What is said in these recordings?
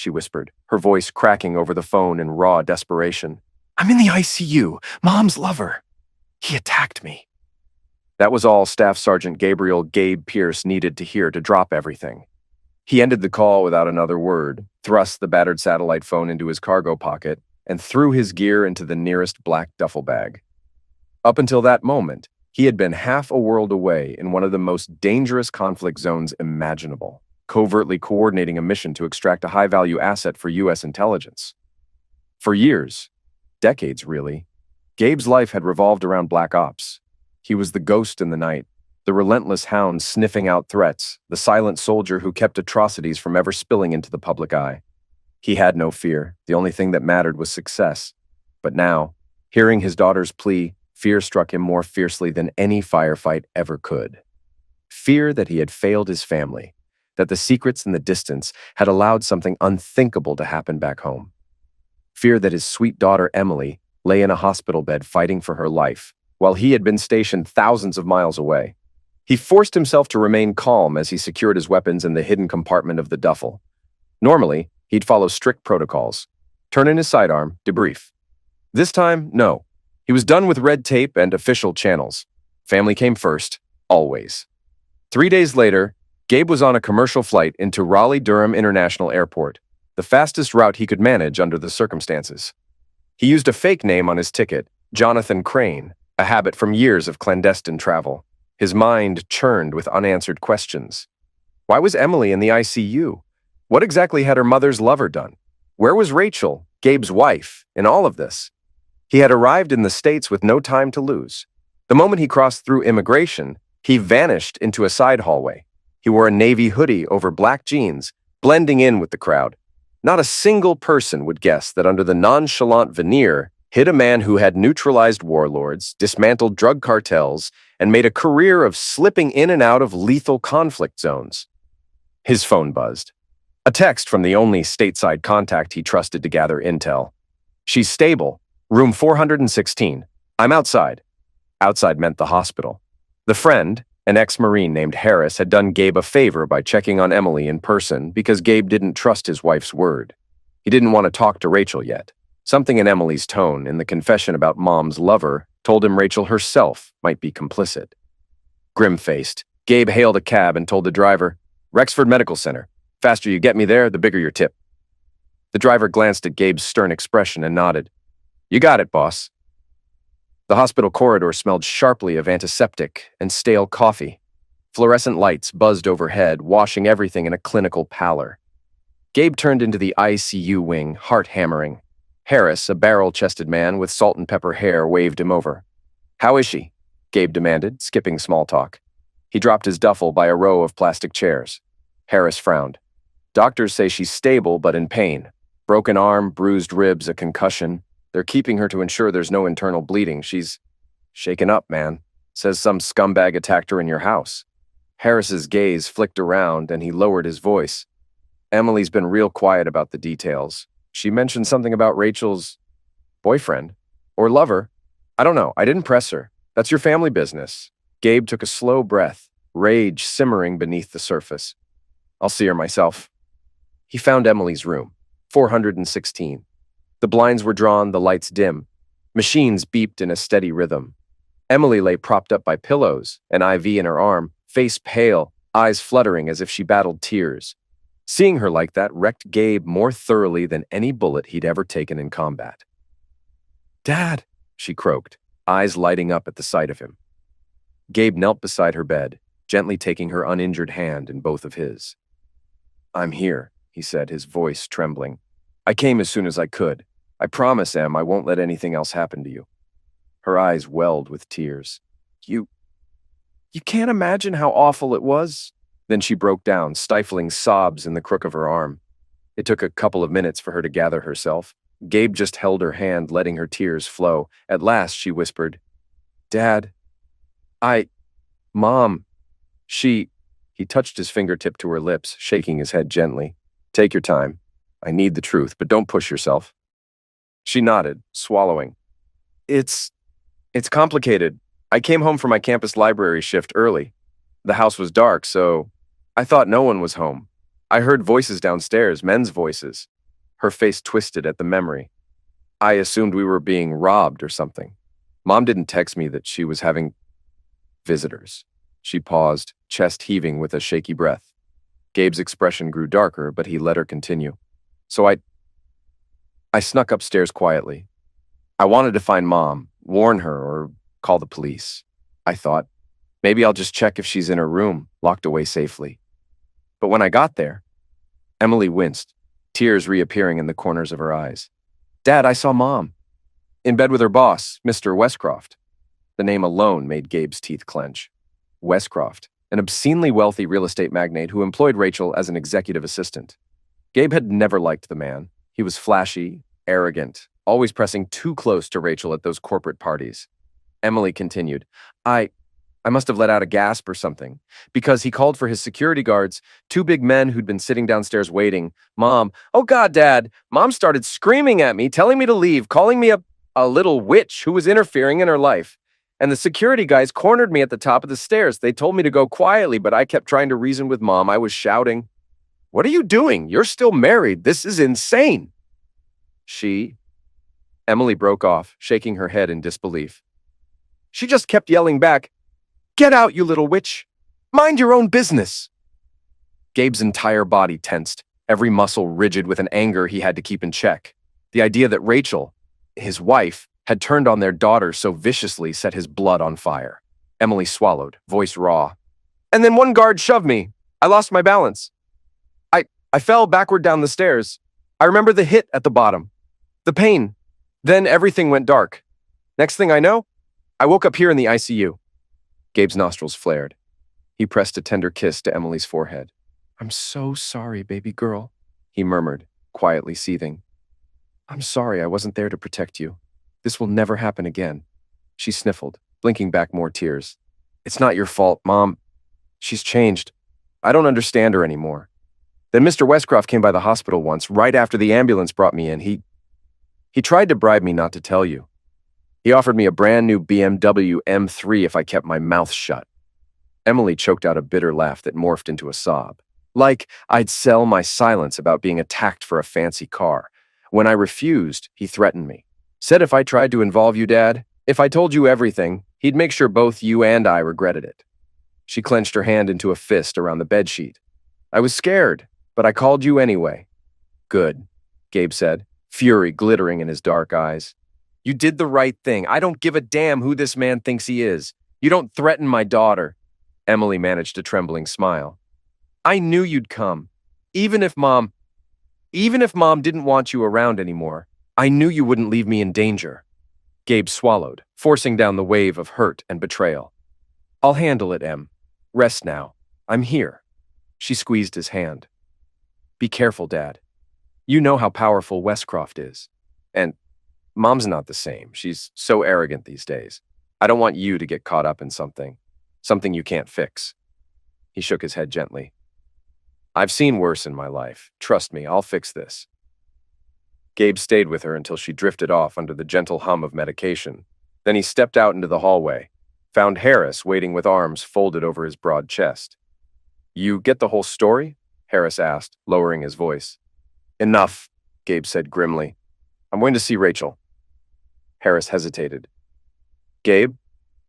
she whispered, her voice cracking over the phone in raw desperation. "I'm in the ICU. Mom's lover. He attacked me." That was all Staff Sergeant Gabriel Gabe Pierce needed to hear to drop everything. He ended the call without another word, thrust the battered satellite phone into his cargo pocket, and threw his gear into the nearest black duffel bag. Up until that moment, he had been half a world away in one of the most dangerous conflict zones imaginable, covertly coordinating a mission to extract a high-value asset for U.S. intelligence. For years, decades really, Gabe's life had revolved around black ops. He was the ghost in the night, the relentless hound sniffing out threats, the silent soldier who kept atrocities from ever spilling into the public eye. He had no fear. The only thing that mattered was success. But now, hearing his daughter's plea, fear struck him more fiercely than any firefight ever could. Fear that he had failed his family, that the secrets in the distance had allowed something unthinkable to happen back home. Fear that his sweet daughter Emily lay in a hospital bed fighting for her life, while he had been stationed thousands of miles away. He forced himself to remain calm as he secured his weapons in the hidden compartment of the duffel. Normally, he'd follow strict protocols. Turn in his sidearm, debrief. This time, no. He was done with red tape and official channels. Family came first, always. 3 days later, Gabe was on a commercial flight into Raleigh-Durham International Airport, the fastest route he could manage under the circumstances. He used a fake name on his ticket, Jonathan Crane, a habit from years of clandestine travel. His mind churned with unanswered questions. Why was Emily in the ICU? What exactly had her mother's lover done? Where was Rachel, Gabe's wife, in all of this? He had arrived in the States with no time to lose. The moment he crossed through immigration, he vanished into a side hallway. He wore a navy hoodie over black jeans, blending in with the crowd. Not a single person would guess that under the nonchalant veneer hid a man who had neutralized warlords, dismantled drug cartels, and made a career of slipping in and out of lethal conflict zones. His phone buzzed. A text from the only stateside contact he trusted to gather intel. "She's stable. Room 416. I'm outside." Outside meant the hospital. The friend, an ex-Marine named Harris, had done Gabe a favor by checking on Emily in person because Gabe didn't trust his wife's word. He didn't want to talk to Rachel yet. Something in Emily's tone, in the confession about Mom's lover, told him Rachel herself might be complicit. Grim-faced, Gabe hailed a cab and told the driver, "Rexford Medical Center. Faster you get me there, the bigger your tip." The driver glanced at Gabe's stern expression and nodded. "You got it, boss." The hospital corridor smelled sharply of antiseptic and stale coffee. Fluorescent lights buzzed overhead, washing everything in a clinical pallor. Gabe turned into the ICU wing, heart hammering. Harris, a barrel-chested man with salt and pepper hair, waved him over. "How is she?" Gabe demanded, skipping small talk. He dropped his duffel by a row of plastic chairs. Harris frowned. "Doctors say she's stable but in pain. Broken arm, bruised ribs, a concussion. They're keeping her to ensure there's no internal bleeding. She's shaken up, man. Says some scumbag attacked her in your house." Harris's gaze flicked around and he lowered his voice. "Emily's been real quiet about the details. She mentioned something about Rachel's boyfriend or lover. I don't know. I didn't press her. That's your family business." Gabe took a slow breath, rage simmering beneath the surface. "I'll see her myself." He found Emily's room, 416. The blinds were drawn, the lights dim. Machines beeped in a steady rhythm. Emily lay propped up by pillows, an IV in her arm, face pale, eyes fluttering as if she battled tears. Seeing her like that wrecked Gabe more thoroughly than any bullet he'd ever taken in combat. "Dad," she croaked, eyes lighting up at the sight of him. Gabe knelt beside her bed, gently taking her uninjured hand in both of his. "I'm here," he said, his voice trembling. "I came as soon as I could. I promise, Em, I won't let anything else happen to you." Her eyes welled with tears. You can't imagine how awful it was." Then she broke down, stifling sobs in the crook of her arm. It took a couple of minutes for her to gather herself. Gabe just held her hand, letting her tears flow. At last, she whispered, "Dad, Mom, she..." He touched his fingertip to her lips, shaking his head gently. "Take your time. I need the truth, but don't push yourself." She nodded, swallowing. It's complicated. I came home from my campus library shift early. The house was dark, so I thought no one was home. I heard voices downstairs, men's voices. Her face twisted at the memory. I assumed we were being robbed or something. Mom didn't text me that she was having visitors. She paused, chest heaving with a shaky breath. Gabe's expression grew darker, but he let her continue. So I snuck upstairs quietly. I wanted to find Mom, warn her, or call the police. I thought, maybe I'll just check if she's in her room, locked away safely. But when I got there, Emily winced, tears reappearing in the corners of her eyes. Dad, I saw Mom. In bed with her boss, Mr. Westcroft. The name alone made Gabe's teeth clench. Westcroft, an obscenely wealthy real estate magnate who employed Rachel as an executive assistant. Gabe had never liked the man. He was flashy, arrogant, always pressing too close to Rachel at those corporate parties. Emily continued, I must have let out a gasp or something, because he called for his security guards, two big men who'd been sitting downstairs waiting. Mom, oh God, Dad, Mom started screaming at me, telling me to leave, calling me a little witch who was interfering in her life. And the security guys cornered me at the top of the stairs. They told me to go quietly, but I kept trying to reason with Mom. I was shouting, "What are you doing? You're still married. This is insane." Emily broke off, shaking her head in disbelief. She just kept yelling back, "Get out, you little witch! Mind your own business!" Gabe's entire body tensed, every muscle rigid with an anger he had to keep in check. The idea that Rachel, his wife, had turned on their daughter so viciously set his blood on fire. Emily swallowed, voice raw. And then one guard shoved me. I lost my balance. I fell backward down the stairs. I remember the hit at the bottom. The pain. Then everything went dark. Next thing I know, I woke up here in the ICU. Gabe's nostrils flared. He pressed a tender kiss to Emily's forehead. I'm so sorry, baby girl, he murmured, quietly seething. I'm sorry I wasn't there to protect you. This will never happen again. She sniffled, blinking back more tears. It's not your fault, Mom. She's changed. I don't understand her anymore. Then Mr. Westcroft came by the hospital once, right after the ambulance brought me in. He tried to bribe me not to tell you. He offered me a brand new BMW M3 if I kept my mouth shut. Emily choked out a bitter laugh that morphed into a sob. Like I'd sell my silence about being attacked for a fancy car. When I refused, he threatened me. Said if I tried to involve you, Dad, if I told you everything, he'd make sure both you and I regretted it. She clenched her hand into a fist around the bedsheet. I was scared, but I called you anyway. Good, Gabe said, fury glittering in his dark eyes. You did the right thing. I don't give a damn who this man thinks he is. You don't threaten my daughter. Emily managed a trembling smile. I knew you'd come. Even if Mom didn't want you around anymore, I knew you wouldn't leave me in danger. Gabe swallowed, forcing down the wave of hurt and betrayal. I'll handle it, Em. Rest now. I'm here. She squeezed his hand. Be careful, Dad. You know how powerful Westcroft is. And Mom's not the same. She's so arrogant these days. I don't want you to get caught up in something you can't fix. He shook his head gently. I've seen worse in my life. Trust me, I'll fix this. Gabe stayed with her until she drifted off under the gentle hum of medication. Then he stepped out into the hallway, found Harris waiting with arms folded over his broad chest. You get the whole story? Harris asked, lowering his voice. Enough, Gabe said grimly. I'm going to see Rachel. Harris hesitated. Gabe,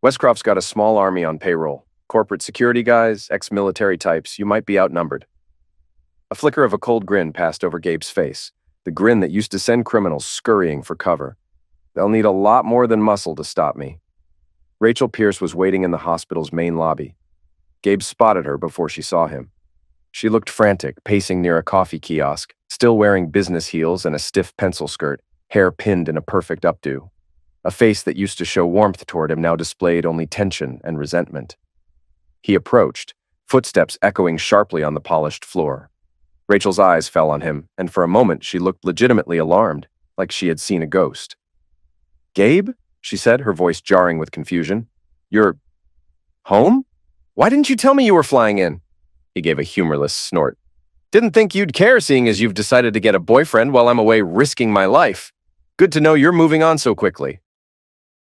Westcroft's got a small army on payroll. Corporate security guys, ex-military types, you might be outnumbered. A flicker of a cold grin passed over Gabe's face, the grin that used to send criminals scurrying for cover. They'll need a lot more than muscle to stop me. Rachel Pierce was waiting in the hospital's main lobby. Gabe spotted her before she saw him. She looked frantic, pacing near a coffee kiosk, still wearing business heels and a stiff pencil skirt, hair pinned in a perfect updo. A face that used to show warmth toward him now displayed only tension and resentment. He approached, footsteps echoing sharply on the polished floor. Rachel's eyes fell on him, and for a moment she looked legitimately alarmed, like she had seen a ghost. Gabe? She said, her voice jarring with confusion. You're home? Why didn't you tell me you were flying in? He gave a humorless snort. Didn't think you'd care seeing as you've decided to get a boyfriend while I'm away risking my life. Good to know you're moving on so quickly.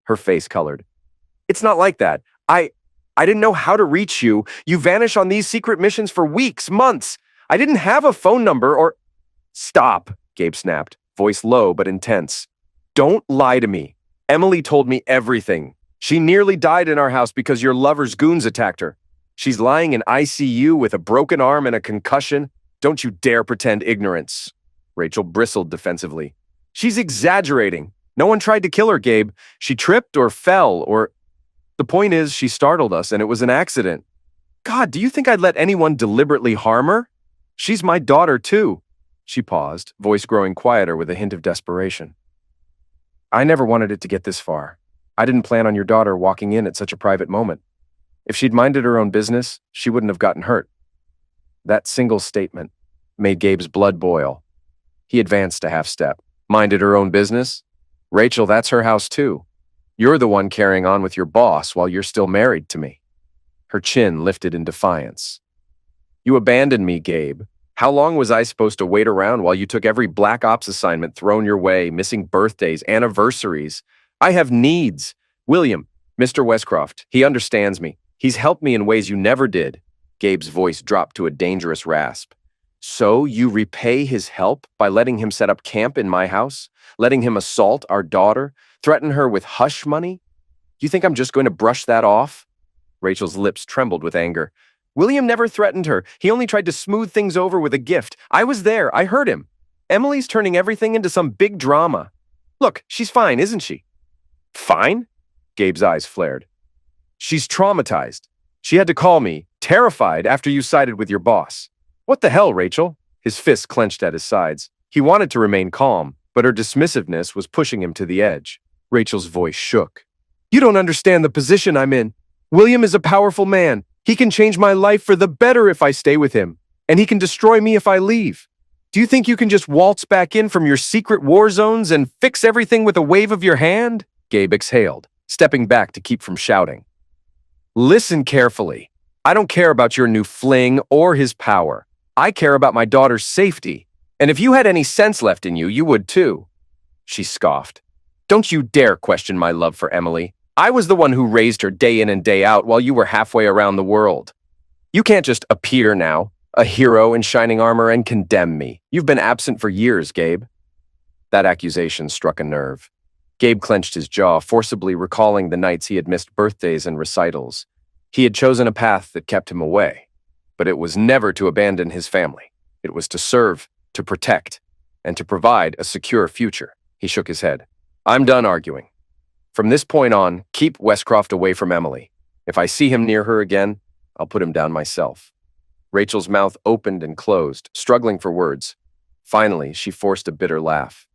Her face colored. It's not like that. I didn't know how to reach you. You vanish on these secret missions for weeks, months. I didn't have a phone number or— Stop, Gabe snapped, voice low but intense. Don't lie to me. Emily told me everything. She nearly died in our house because your lover's goons attacked her. She's lying in ICU with a broken arm and a concussion. Don't you dare pretend ignorance. Rachel bristled defensively. She's exaggerating. No one tried to kill her, Gabe. She tripped or fell or— The point is, she startled us and it was an accident. God, do you think I'd let anyone deliberately harm her? She's my daughter, too. She paused, voice growing quieter with a hint of desperation. I never wanted it to get this far. I didn't plan on your daughter walking in at such a private moment. If she'd minded her own business, she wouldn't have gotten hurt. That single statement made Gabe's blood boil. He advanced a half step. Minded her own business? Rachel, that's her house too. You're the one carrying on with your boss while you're still married to me. Her chin lifted in defiance. You abandoned me, Gabe. How long was I supposed to wait around while you took every Black Ops assignment thrown your way, missing birthdays, anniversaries? I have needs. William, Mr. Westcroft, he understands me. He's helped me in ways you never did. Gabe's voice dropped to a dangerous rasp. So you repay his help by letting him set up camp in my house? Letting him assault our daughter? Threaten her with hush money? You think I'm just going to brush that off? Rachel's lips trembled with anger. William never threatened her. He only tried to smooth things over with a gift. I was there. I heard him. Emily's turning everything into some big drama. Look, she's fine, isn't she? Fine? Gabe's eyes flared. She's traumatized. She had to call me, terrified, after you sided with your boss. What the hell, Rachel? His fists clenched at his sides. He wanted to remain calm, but her dismissiveness was pushing him to the edge. Rachel's voice shook. You don't understand the position I'm in. William is a powerful man. He can change my life for the better if I stay with him, and he can destroy me if I leave. Do you think you can just waltz back in from your secret war zones and fix everything with a wave of your hand? Gabe exhaled, stepping back to keep from shouting. Listen carefully. I don't care about your new fling or his power. I care about my daughter's safety, and if you had any sense left in you, you would too. She scoffed. Don't you dare question my love for Emily. I was the one who raised her day in and day out while you were halfway around the world. You can't just appear now, a hero in shining armor, and condemn me. You've been absent for years, Gabe. That accusation struck a nerve. Gabe clenched his jaw, forcibly recalling the nights he had missed birthdays and recitals. He had chosen a path that kept him away, but it was never to abandon his family. It was to serve, to protect, and to provide a secure future. He shook his head. I'm done arguing. From this point on, keep Westcroft away from Emily. If I see him near her again, I'll put him down myself. Rachel's mouth opened and closed, struggling for words. Finally, she forced a bitter laugh.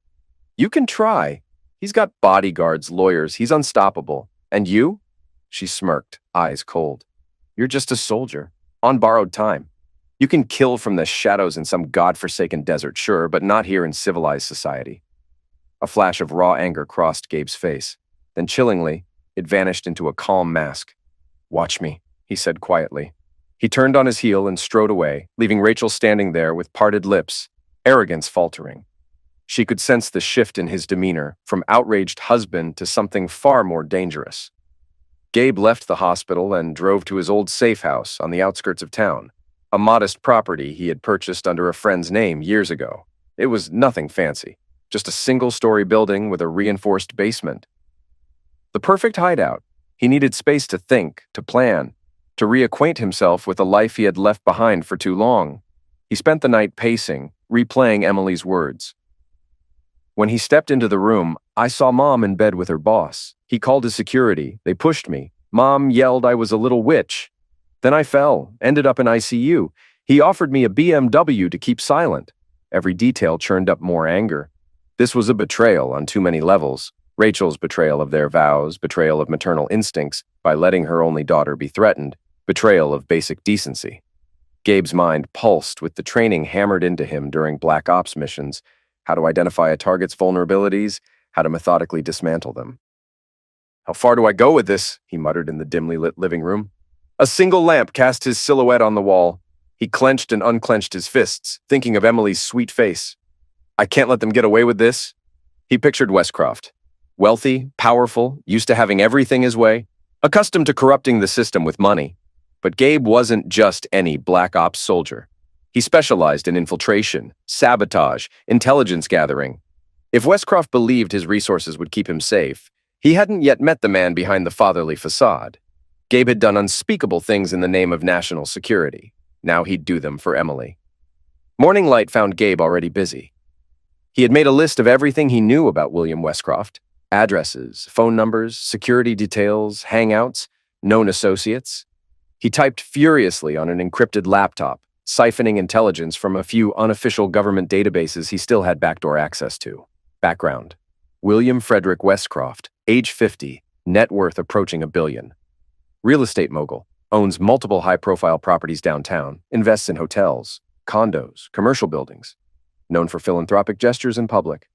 You can try. He's got bodyguards, lawyers. He's unstoppable. And you? She smirked, eyes cold. You're just a soldier, on borrowed time. You can kill from the shadows in some godforsaken desert, sure, but not here in civilized society. A flash of raw anger crossed Gabe's face. Then chillingly, it vanished into a calm mask. Watch me, he said quietly. He turned on his heel and strode away, leaving Rachel standing there with parted lips, arrogance faltering. She could sense the shift in his demeanor, from outraged husband to something far more dangerous. Gabe left the hospital and drove to his old safe house on the outskirts of town, a modest property he had purchased under a friend's name years ago. It was nothing fancy, just a single-story building with a reinforced basement. The perfect hideout. He needed space to think, to plan, to reacquaint himself with the life he had left behind for too long. He spent the night pacing, replaying Emily's words. When he stepped into the room, I saw Mom in bed with her boss. He called his security. They pushed me. Mom yelled I was a little witch. Then I fell, ended up in ICU. He offered me a BMW to keep silent. Every detail churned up more anger. This was a betrayal on too many levels. Rachel's betrayal of their vows, betrayal of maternal instincts by letting her only daughter be threatened, betrayal of basic decency. Gabe's mind pulsed with the training hammered into him during Black Ops missions, how to identify a target's vulnerabilities, how to methodically dismantle them. How far do I go with this? He muttered in the dimly lit living room. A single lamp cast his silhouette on the wall. He clenched and unclenched his fists, thinking of Emily's sweet face. I can't let them get away with this. He pictured Westcroft. Wealthy, powerful, used to having everything his way, accustomed to corrupting the system with money. But Gabe wasn't just any Black Ops soldier. He specialized in infiltration, sabotage, intelligence gathering. If Westcroft believed his resources would keep him safe, he hadn't yet met the man behind the fatherly facade. Gabe had done unspeakable things in the name of national security. Now he'd do them for Emily. Morning light found Gabe already busy. He had made a list of everything he knew about William Westcroft: addresses, phone numbers, security details, hangouts, known associates. He typed furiously on an encrypted laptop, siphoning intelligence from a few unofficial government databases he still had backdoor access to. Background: William Frederick Westcroft, age 50, net worth approaching $1 billion. Real estate mogul, owns multiple high-profile properties downtown, invests in hotels, condos, commercial buildings. Known for philanthropic gestures in public.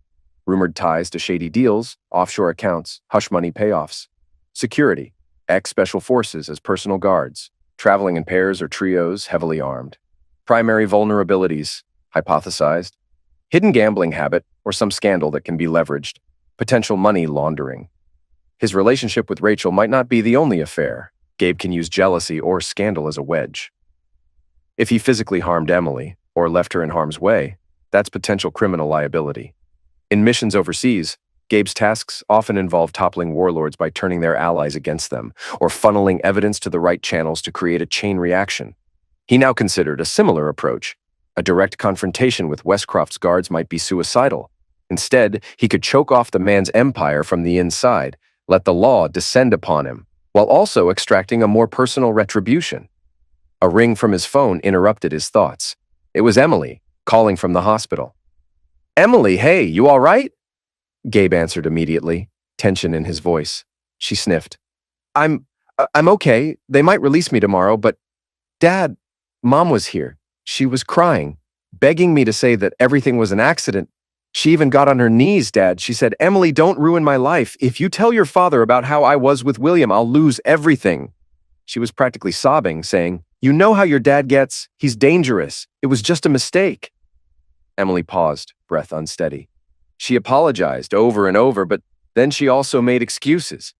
Rumored ties to shady deals, offshore accounts, hush money payoffs. Security: ex-special forces as personal guards, traveling in pairs or trios, heavily armed. Primary vulnerabilities, hypothesized: hidden gambling habit or some scandal that can be leveraged. Potential money laundering. His relationship with Rachel might not be the only affair. Gabe can use jealousy or scandal as a wedge. If he physically harmed Emily or left her in harm's way, that's potential criminal liability. In missions overseas, Gabe's tasks often involve toppling warlords by turning their allies against them or funneling evidence to the right channels to create a chain reaction. He now considered a similar approach. A direct confrontation with Westcroft's guards might be suicidal. Instead, he could choke off the man's empire from the inside, let the law descend upon him, while also extracting a more personal retribution. A ring from his phone interrupted his thoughts. It was Emily, calling from the hospital. "Emily, hey, you all right?" Gabe answered immediately, tension in his voice. She sniffed. I'm okay. They might release me tomorrow, but Dad, Mom was here. She was crying, begging me to say that everything was an accident. She even got on her knees, Dad. She said, "Emily, don't ruin my life. If you tell your father about how I was with William, I'll lose everything." She was practically sobbing, saying, "You know how your dad gets. He's dangerous. It was just a mistake." Emily paused, breath unsteady. She apologized over and over, but then she also made excuses.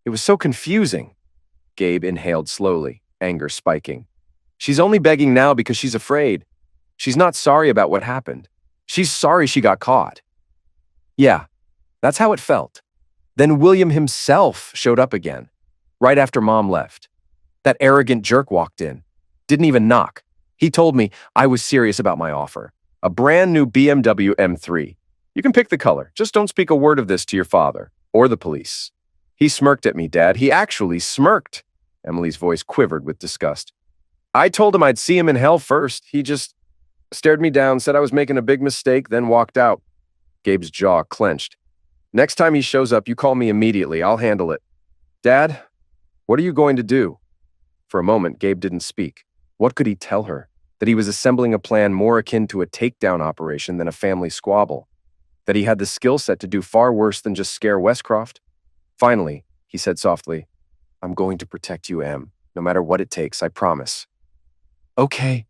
It was so confusing. Gabe inhaled slowly, anger spiking. She's only begging now because she's afraid. She's not sorry about what happened. She's sorry she got caught. Yeah, that's how it felt. Then William himself showed up again, right after Mom left. That arrogant jerk walked in. Didn't even knock. He told me I was serious about my offer. A brand new BMW M3. You can pick the color. Just don't speak a word of this to your father or the police. He smirked at me, Dad. He actually smirked. Emily's voice quivered with disgust. I told him I'd see him in hell first. He just stared me down, said I was making a big mistake, then walked out. Gabe's jaw clenched. Next time he shows up, you call me immediately. I'll handle it. Dad, what are you going to do? For a moment, Gabe didn't speak. What could he tell her? That he was assembling a plan more akin to a takedown operation than a family squabble? That he had the skill set to do far worse than just scare Westcroft? Finally, he said softly, I'm going to protect you, Em. No matter what it takes, I promise. Okay,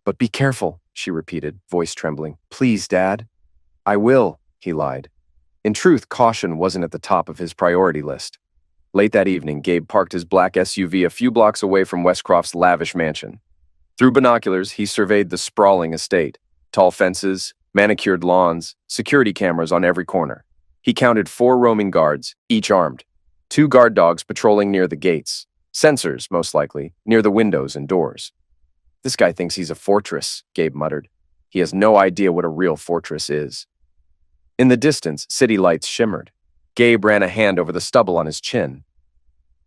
but be careful, she repeated, voice trembling. Please, Dad. I will, he lied. In truth, caution wasn't at the top of his priority list. Late that evening, Gabe parked his black SUV a few blocks away from Westcroft's lavish mansion. Through binoculars, he surveyed the sprawling estate. Tall fences, manicured lawns, security cameras on every corner. He counted 4 roaming guards, each armed. 2 guard dogs patrolling near the gates. Sensors, most likely, near the windows and doors. This guy thinks he's a fortress, Gabe muttered. He has no idea what a real fortress is. In the distance, city lights shimmered. Gabe ran a hand over the stubble on his chin.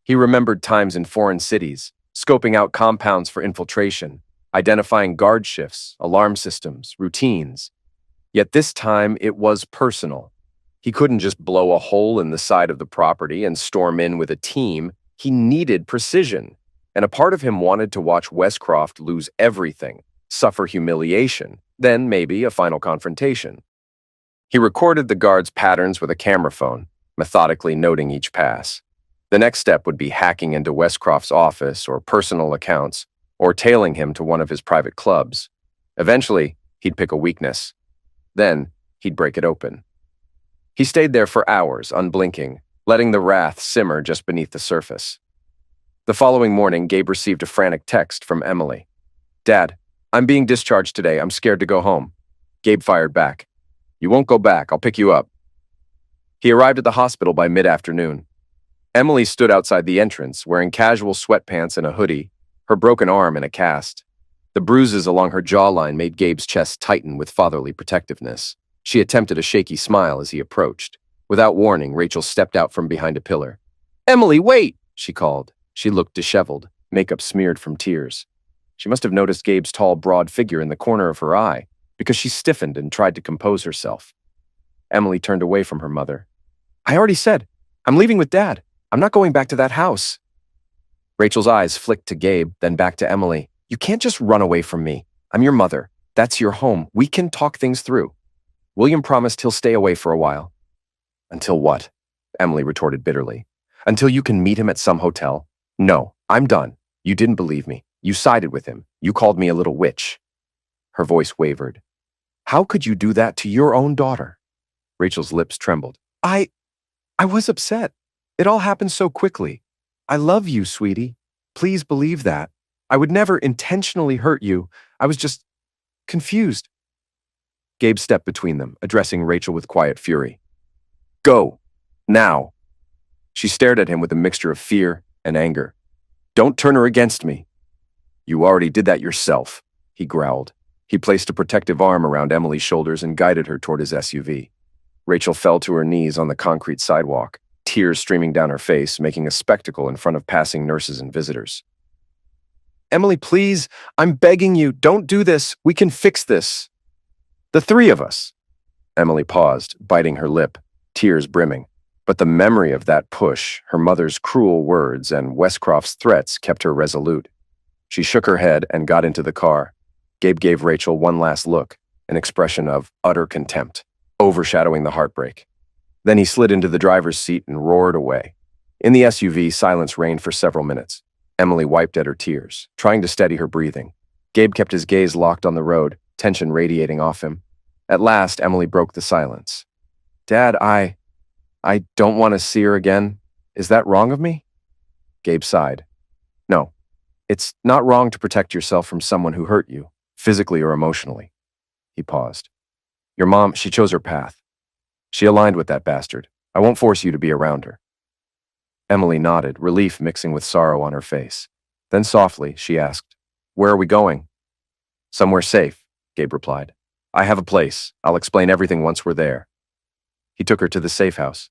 He remembered times in foreign cities, scoping out compounds for infiltration, identifying guard shifts, alarm systems, routines. Yet this time, it was personal. He couldn't just blow a hole in the side of the property and storm in with a team. He needed precision. And a part of him wanted to watch Westcroft lose everything, suffer humiliation, then maybe a final confrontation. He recorded the guards' patterns with a camera phone, methodically noting each pass. The next step would be hacking into Westcroft's office or personal accounts, or tailing him to one of his private clubs. Eventually, he'd pick a weakness. Then, he'd break it open. He stayed there for hours, unblinking, letting the wrath simmer just beneath the surface. The following morning, Gabe received a frantic text from Emily. Dad, I'm being discharged today. I'm scared to go home. Gabe fired back. You won't go back. I'll pick you up. He arrived at the hospital by mid-afternoon. Emily stood outside the entrance, wearing casual sweatpants and a hoodie, her broken arm in a cast. The bruises along her jawline made Gabe's chest tighten with fatherly protectiveness. She attempted a shaky smile as he approached. Without warning, Rachel stepped out from behind a pillar. "Emily, wait!" she called. She looked disheveled, makeup smeared from tears. She must have noticed Gabe's tall, broad figure in the corner of her eye, because she stiffened and tried to compose herself. Emily turned away from her mother. "I already said, I'm leaving with Dad. I'm not going back to that house." Rachel's eyes flicked to Gabe, then back to Emily. "You can't just run away from me. I'm your mother. That's your home. We can talk things through." William promised he'll stay away for a while. "Until what?" Emily retorted bitterly. "Until you can meet him at some hotel? No, I'm done. You didn't believe me. You sided with him. You called me a little witch." Her voice wavered. "How could you do that to your own daughter?" Rachel's lips trembled. I was upset. It all happened so quickly. I love you, sweetie. Please believe that. I would never intentionally hurt you. I was just confused." Gabe stepped between them, addressing Rachel with quiet fury. "Go. Now." She stared at him with a mixture of fear and anger. "Don't turn her against me." "You already did that yourself," he growled. He placed a protective arm around Emily's shoulders and guided her toward his SUV. Rachel fell to her knees on the concrete sidewalk, tears streaming down her face, making a spectacle in front of passing nurses and visitors. "Emily, please, I'm begging you, don't do this. We can fix this. The three of us." Emily paused, biting her lip, tears brimming. But the memory of that push, her mother's cruel words, and Westcroft's threats kept her resolute. She shook her head and got into the car. Gabe gave Rachel one last look, an expression of utter contempt, overshadowing the heartbreak. Then he slid into the driver's seat and roared away. In the SUV, silence reigned for several minutes. Emily wiped at her tears, trying to steady her breathing. Gabe kept his gaze locked on the road, tension radiating off him. At last, Emily broke the silence. "Dad, I don't want to see her again. Is that wrong of me?" Gabe sighed. "No, it's not wrong to protect yourself from someone who hurt you, physically or emotionally." He paused. "Your mom, she chose her path. She aligned with that bastard. I won't force you to be around her." Emily nodded, relief mixing with sorrow on her face. Then softly, she asked, "Where are we going?" "Somewhere safe," Gabe replied. "I have a place. I'll explain everything once we're there." He took her to the safe house.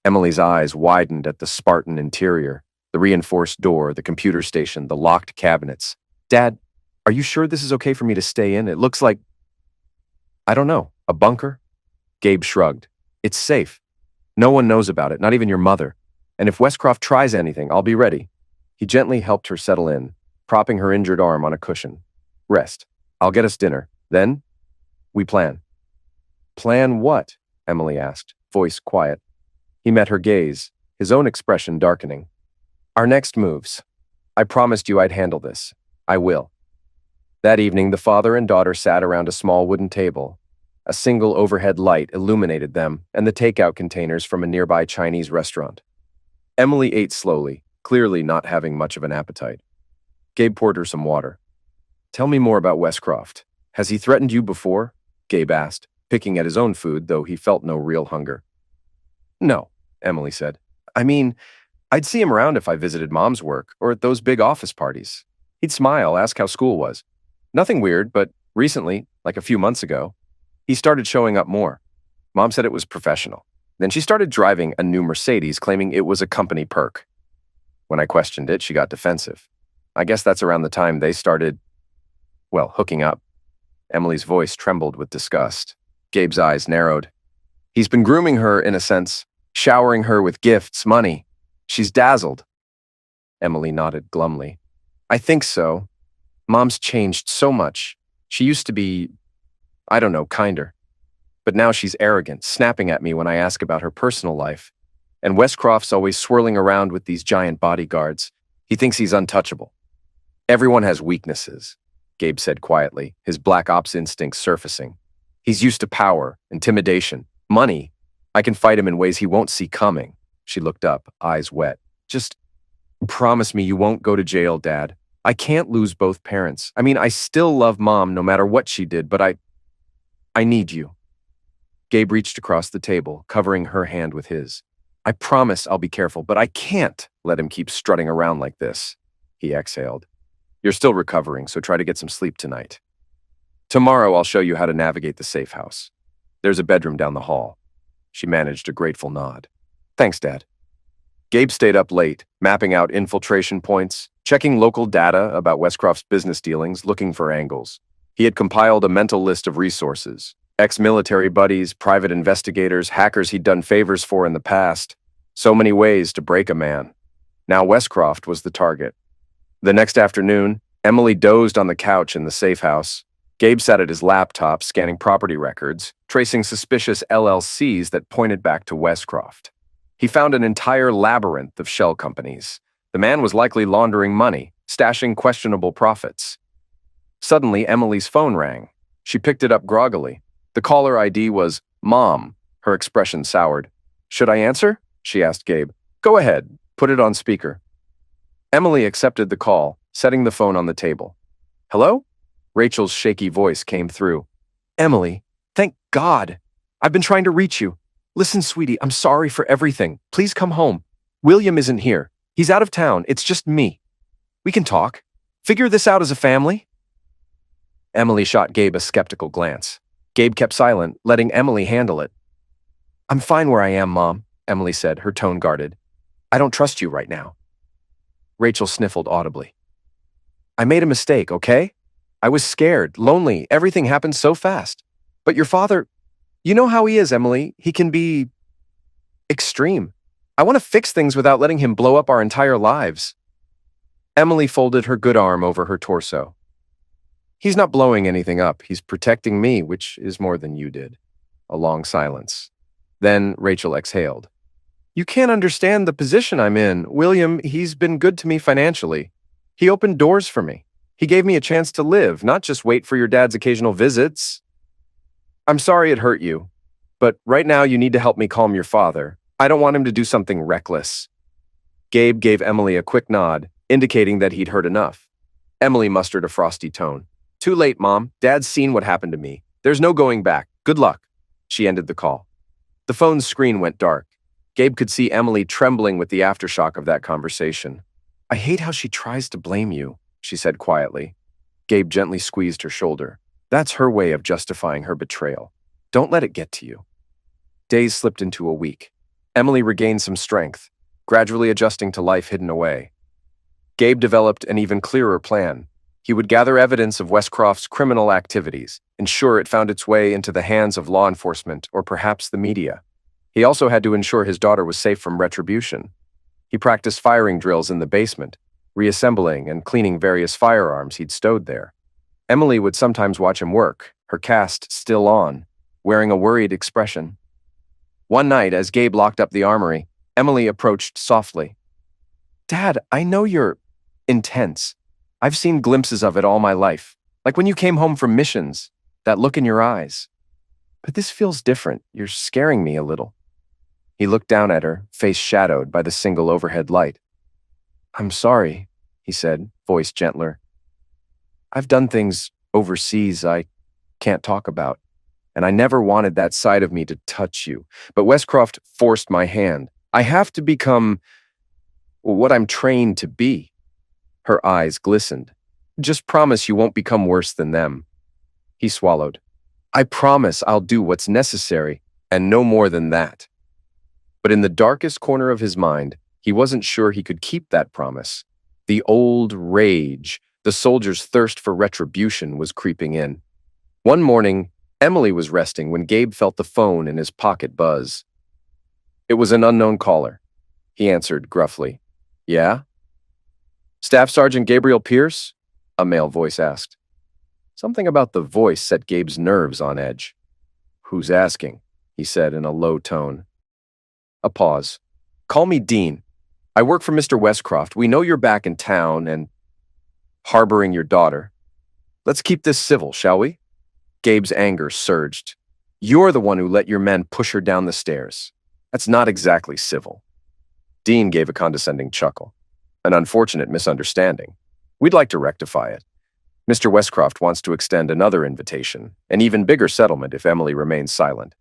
Emily's eyes widened at the Spartan interior, the reinforced door, the computer station, the locked cabinets. "Dad, are you sure this is okay for me to stay in? It looks like—" "I don't know. A bunker?" Gabe shrugged. "It's safe. No one knows about it, not even your mother. And if Westcroft tries anything, I'll be ready." He gently helped her settle in, propping her injured arm on a cushion. "Rest. I'll get us dinner. Then, we plan." "Plan what?" Emily asked, voice quiet. He met her gaze, his own expression darkening. "Our next moves. I promised you I'd handle this. I will." That evening, the father and daughter sat around a small wooden table. A single overhead light illuminated them and the takeout containers from a nearby Chinese restaurant. Emily ate slowly, clearly not having much of an appetite. Gabe poured her some water. "Tell me more about Westcroft. Has he threatened you before?" Gabe asked, picking at his own food, though he felt no real hunger. "No," Emily said. "I mean, I'd see him around if I visited Mom's work or at those big office parties. He'd smile, ask how school was. Nothing weird, but recently, like a few months ago, he started showing up more. Mom said it was professional. Then she started driving a new Mercedes, claiming it was a company perk. When I questioned it, she got defensive. I guess that's around the time they started, well, hooking up." Emily's voice trembled with disgust. Gabe's eyes narrowed. "He's been grooming her, in a sense, showering her with gifts, money. She's dazzled." Emily nodded glumly. "I think so. Mom's changed so much. She used to be, I don't know, kinder. But now she's arrogant, snapping at me when I ask about her personal life. And Westcroft's always swirling around with these giant bodyguards. He thinks he's untouchable." "Everyone has weaknesses," Gabe said quietly, his black ops instincts surfacing. "He's used to power, intimidation, money. I can fight him in ways he won't see coming." She looked up, eyes wet. "Just promise me you won't go to jail, Dad. I can't lose both parents. I mean, I still love Mom no matter what she did, but I need you. Gabe reached across the table, covering her hand with his. I promise I'll be careful, but I can't let him keep strutting around like this. He exhaled. You're still recovering, so try to get some sleep tonight. Tomorrow I'll show you how to navigate the safe house. There's a bedroom down the hall. She managed a grateful nod. Thanks, Dad. Gabe stayed up late, mapping out infiltration points, checking local data about Westcroft's business dealings, looking for angles. He had compiled a mental list of resources. Ex-military buddies, private investigators, hackers he'd done favors for in the past. So many ways to break a man. Now Westcroft was the target. The next afternoon, Emily dozed on the couch in the safe house. Gabe sat at his laptop scanning property records, tracing suspicious LLCs that pointed back to Westcroft. He found an entire labyrinth of shell companies. The man was likely laundering money, stashing questionable profits. Suddenly, Emily's phone rang. She picked it up groggily. The caller ID was Mom. Her expression soured. Should I answer? She asked Gabe. Go ahead. Put it on speaker. Emily accepted the call, setting the phone on the table. Hello? Rachel's shaky voice came through. Emily, thank God. I've been trying to reach you. Listen, sweetie, I'm sorry for everything. Please come home. William isn't here. He's out of town. It's just me. We can talk. Figure this out as a family. Emily shot Gabe a skeptical glance. Gabe kept silent, letting Emily handle it. I'm fine where I am, Mom, Emily said, her tone guarded. I don't trust you right now. Rachel sniffled audibly. I made a mistake, okay? I was scared, lonely, everything happened so fast. But your father, you know how he is, Emily. He can be extreme. I want to fix things without letting him blow up our entire lives. Emily folded her good arm over her torso. He's not blowing anything up. He's protecting me, which is more than you did. A long silence. Then Rachel exhaled. You can't understand the position I'm in. William, he's been good to me financially. He opened doors for me. He gave me a chance to live, not just wait for your dad's occasional visits. I'm sorry it hurt you, but right now you need to help me calm your father. I don't want him to do something reckless. Gabe gave Emily a quick nod, indicating that he'd heard enough. Emily mustered a frosty tone. Too late, Mom. Dad's seen what happened to me. There's no going back. Good luck. She ended the call. The phone's screen went dark. Gabe could see Emily trembling with the aftershock of that conversation. I hate how she tries to blame you, she said quietly. Gabe gently squeezed her shoulder. That's her way of justifying her betrayal. Don't let it get to you. Days slipped into a week. Emily regained some strength, gradually adjusting to life hidden away. Gabe developed an even clearer plan. He would gather evidence of Westcroft's criminal activities, ensure it found its way into the hands of law enforcement or perhaps the media. He also had to ensure his daughter was safe from retribution. He practiced firing drills in the basement, reassembling and cleaning various firearms he'd stowed there. Emily would sometimes watch him work, her cast still on, wearing a worried expression. One night, as Gabe locked up the armory, Emily approached softly. Dad, I know you're intense. I've seen glimpses of it all my life, like when you came home from missions, that look in your eyes. But this feels different. You're scaring me a little. He looked down at her, face shadowed by the single overhead light. I'm sorry, he said, voice gentler. I've done things overseas I can't talk about, and I never wanted that side of me to touch you. But Westcroft forced my hand. I have to become what I'm trained to be. Her eyes glistened. Just promise you won't become worse than them. He swallowed. I promise I'll do what's necessary, and no more than that. But in the darkest corner of his mind, he wasn't sure he could keep that promise. The old rage, the soldier's thirst for retribution was creeping in. One morning, Emily was resting when Gabe felt the phone in his pocket buzz. It was an unknown caller. He answered gruffly. Yeah? Staff Sergeant Gabriel Pierce? A male voice asked. Something about the voice set Gabe's nerves on edge. Who's asking? He said in a low tone. A pause. Call me Dean. I work for Mr. Westcroft. We know you're back in town and harboring your daughter. Let's keep this civil, shall we? Gabe's anger surged. You're the one who let your men push her down the stairs. That's not exactly civil. Dean gave a condescending chuckle. An unfortunate misunderstanding. We'd like to rectify it. Mr. Westcroft wants to extend another invitation, an even bigger settlement if Emily remains silent.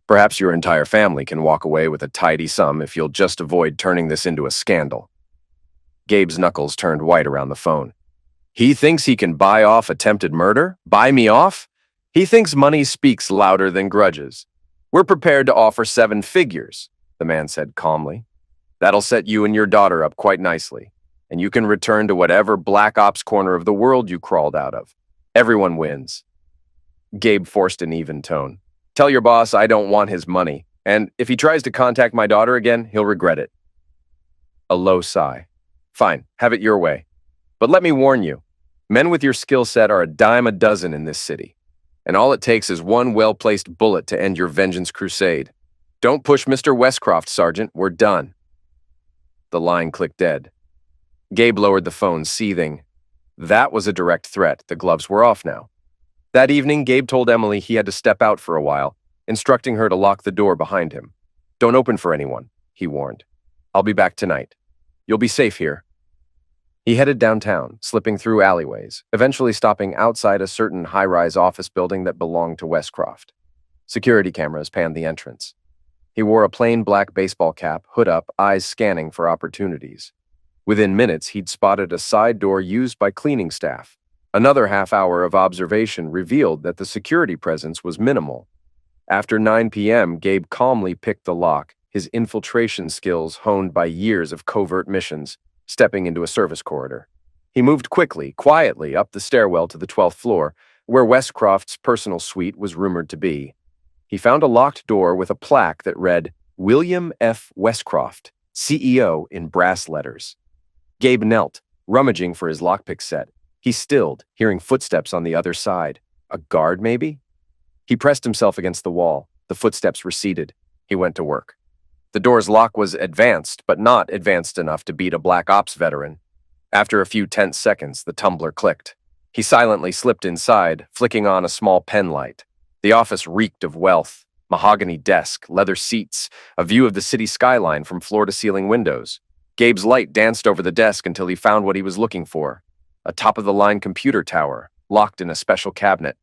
Perhaps your entire family can walk away with a tidy sum if you'll just avoid turning this into a scandal. Gabe's knuckles turned white around the phone. He thinks he can buy off attempted murder? Buy me off? He thinks money speaks louder than grudges. We're prepared to offer 7 figures, the man said calmly. That'll set you and your daughter up quite nicely, and you can return to whatever black ops corner of the world you crawled out of. Everyone wins. Gabe forced an even tone. Tell your boss I don't want his money, and if he tries to contact my daughter again, he'll regret it. A low sigh. Fine, have it your way. But let me warn you, men with your skill set are a dime a dozen in this city, and all it takes is one well-placed bullet to end your vengeance crusade. Don't push Mr. Westcroft, Sergeant. We're done. The line clicked dead. Gabe lowered the phone, seething. That was a direct threat. The gloves were off now. That evening, Gabe told Emily he had to step out for a while, instructing her to lock the door behind him. Don't open for anyone, he warned. I'll be back tonight. You'll be safe here. He headed downtown, slipping through alleyways, eventually stopping outside a certain high-rise office building that belonged to Westcroft. Security cameras panned the entrance. He wore a plain black baseball cap, hood up, eyes scanning for opportunities. Within minutes, he'd spotted a side door used by cleaning staff. Another half hour of observation revealed that the security presence was minimal. After 9 p.m., Gabe calmly picked the lock, his infiltration skills honed by years of covert missions, stepping into a service corridor. He moved quickly, quietly up the stairwell to the 12th floor, where Westcroft's personal suite was rumored to be. He found a locked door with a plaque that read, William F. Westcroft, CEO in brass letters. Gabe knelt, rummaging for his lockpick set. He stilled, hearing footsteps on the other side. A guard, maybe? He pressed himself against the wall. The footsteps receded. He went to work. The door's lock was advanced, but not advanced enough to beat a Black Ops veteran. After a few tense seconds, the tumbler clicked. He silently slipped inside, flicking on a small pen light. The office reeked of wealth. Mahogany desk, leather seats, a view of the city skyline from floor-to-ceiling windows. Gabe's light danced over the desk until he found what he was looking for. A top-of-the-line computer tower, locked in a special cabinet.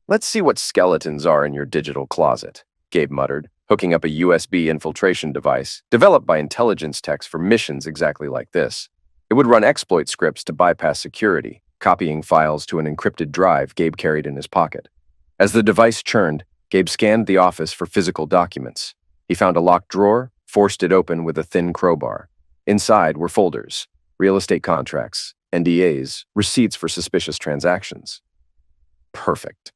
Let's see what skeletons are in your digital closet, Gabe muttered, hooking up a USB infiltration device, developed by intelligence techs for missions exactly like this. It would run exploit scripts to bypass security, copying files to an encrypted drive Gabe carried in his pocket. As the device churned, Gabe scanned the office for physical documents. He found a locked drawer, forced it open with a thin crowbar. Inside were folders, real estate contracts, NDAs, receipts for suspicious transactions. Perfect.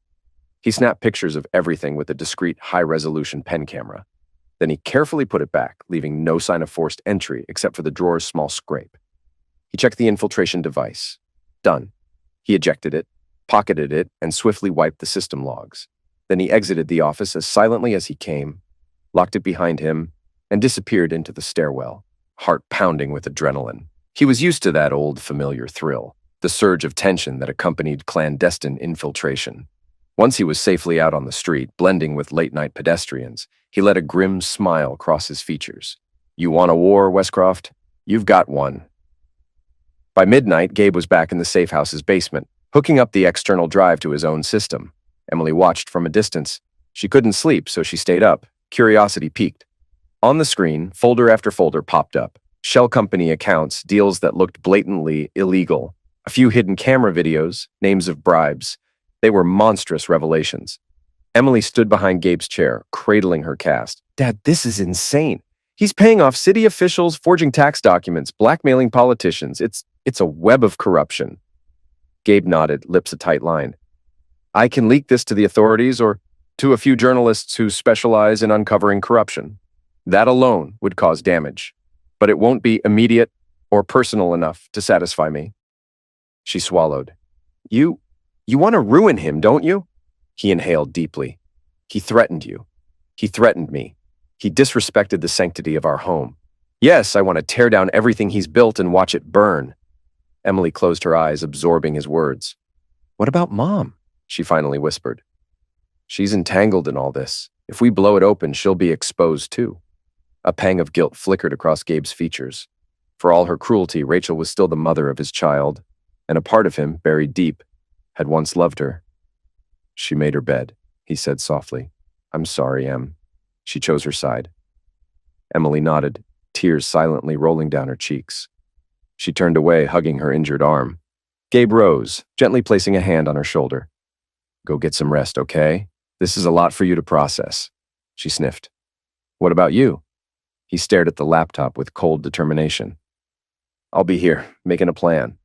He snapped pictures of everything with a discreet, high-resolution pen camera. Then he carefully put it back, leaving no sign of forced entry except for the drawer's small scrape. He checked the infiltration device. Done. He ejected it, pocketed it, and swiftly wiped the system logs. Then he exited the office as silently as he came, locked it behind him, and disappeared into the stairwell, heart pounding with adrenaline. He was used to that old familiar thrill, the surge of tension that accompanied clandestine infiltration. Once he was safely out on the street, blending with late-night pedestrians, he let a grim smile cross his features. You want a war, Westcroft? You've got one. By midnight, Gabe was back in the safe house's basement, hooking up the external drive to his own system. Emily watched from a distance. She couldn't sleep, so she stayed up. Curiosity piqued. On the screen, folder after folder popped up. Shell company accounts, deals that looked blatantly illegal. A few hidden camera videos, names of bribes. They were monstrous revelations. Emily stood behind Gabe's chair, cradling her cast. Dad, this is insane. He's paying off city officials, forging tax documents, blackmailing politicians. It's a web of corruption. Gabe nodded, lips a tight line. I can leak this to the authorities or to a few journalists who specialize in uncovering corruption. That alone would cause damage, but it won't be immediate or personal enough to satisfy me. She swallowed. You want to ruin him, don't you? He inhaled deeply. He threatened you. He threatened me. He disrespected the sanctity of our home. Yes, I want to tear down everything he's built and watch it burn. Emily closed her eyes, absorbing his words. What about Mom? She finally whispered. She's entangled in all this. If we blow it open, she'll be exposed too. A pang of guilt flickered across Gabe's features. For all her cruelty, Rachel was still the mother of his child. and a part of him, buried deep, had once loved her. She made her bed, he said softly. I'm sorry, Em. She chose her side. Emily nodded, tears silently rolling down her cheeks. She turned away, hugging her injured arm. Gabe rose, gently placing a hand on her shoulder. Go get some rest, okay? This is a lot for you to process. She sniffed. What about you? He stared at the laptop with cold determination. I'll be here, making a plan.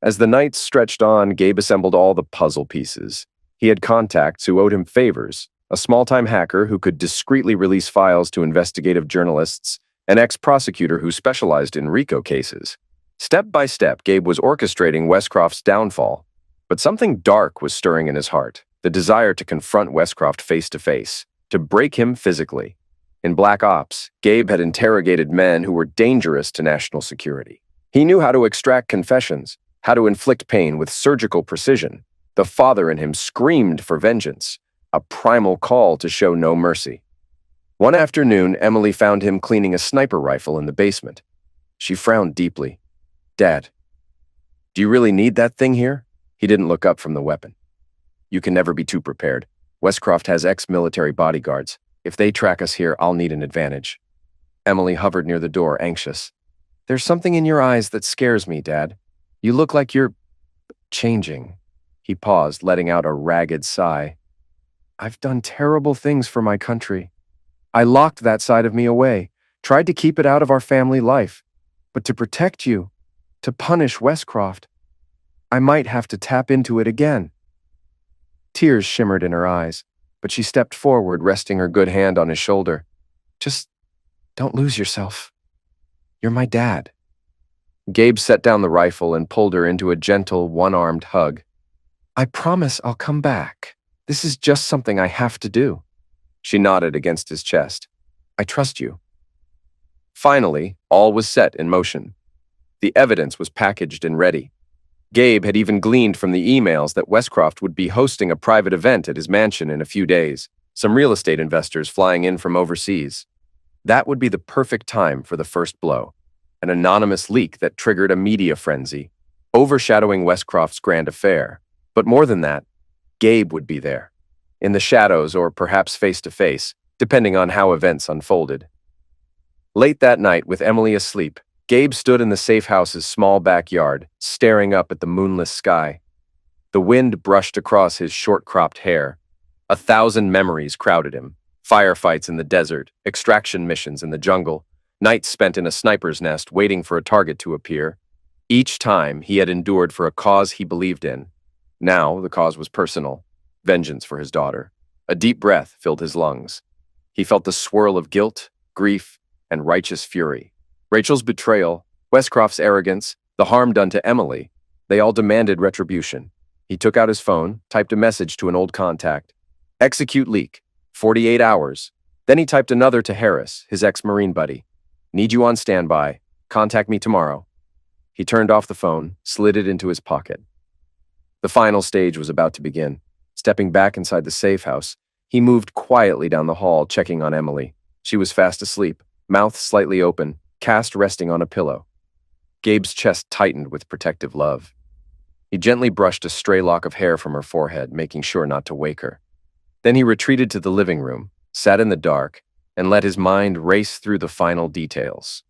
As the nights stretched on, Gabe assembled all the puzzle pieces. He had contacts who owed him favors, a small-time hacker who could discreetly release files to investigative journalists, an ex-prosecutor who specialized in RICO cases. Step by step, Gabe was orchestrating Westcroft's downfall. But something dark was stirring in his heart, the desire to confront Westcroft face-to-face, to break him physically. In Black Ops, Gabe had interrogated men who were dangerous to national security. He knew how to extract confessions, how to inflict pain with surgical precision. The father in him screamed for vengeance, a primal call to show no mercy. One afternoon, Emily found him cleaning a sniper rifle in the basement. She frowned deeply. Dad, do you really need that thing here? He didn't look up from the weapon. You can never be too prepared. Westcroft has ex-military bodyguards. If they track us here, I'll need an advantage. Emily hovered near the door, anxious. There's something in your eyes that scares me, Dad. You look like you're changing. He paused, letting out a ragged sigh. I've done terrible things for my country. I locked that side of me away, tried to keep it out of our family life. But to protect you, to punish Westcroft, I might have to tap into it again. Tears shimmered in her eyes, but she stepped forward, resting her good hand on his shoulder. Just don't lose yourself. You're my dad. Gabe set down the rifle and pulled her into a gentle, one-armed hug. I promise I'll come back. This is just something I have to do. She nodded against his chest. I trust you. Finally, all was set in motion. The evidence was packaged and ready. Gabe had even gleaned from the emails that Westcroft would be hosting a private event at his mansion in a few days, some real estate investors flying in from overseas. That would be the perfect time for the first blow, an anonymous leak that triggered a media frenzy, overshadowing Westcroft's grand affair. But more than that, Gabe would be there, in the shadows or perhaps face-to-face, depending on how events unfolded. Late that night, with Emily asleep, Gabe stood in the safe house's small backyard, staring up at the moonless sky. The wind brushed across his short-cropped hair. 1,000 memories crowded him. Firefights in the desert, extraction missions in the jungle, nights spent in a sniper's nest waiting for a target to appear. Each time he had endured for a cause he believed in. Now the cause was personal, vengeance for his daughter. A deep breath filled his lungs. He felt the swirl of guilt, grief, and righteous fury. Rachel's betrayal, Westcroft's arrogance, the harm done to Emily, they all demanded retribution. He took out his phone, typed a message to an old contact. Execute leak, 48 hours. Then he typed another to Harris, his ex-Marine buddy. Need you on standby. Contact me tomorrow. He turned off the phone, slid it into his pocket. The final stage was about to begin. Stepping back inside the safe house, he moved quietly down the hall, checking on Emily. She was fast asleep, mouth slightly open, cast resting on a pillow. Gabe's chest tightened with protective love. He gently brushed a stray lock of hair from her forehead, making sure not to wake her. Then he retreated to the living room, sat in the dark, and let his mind race through the final details.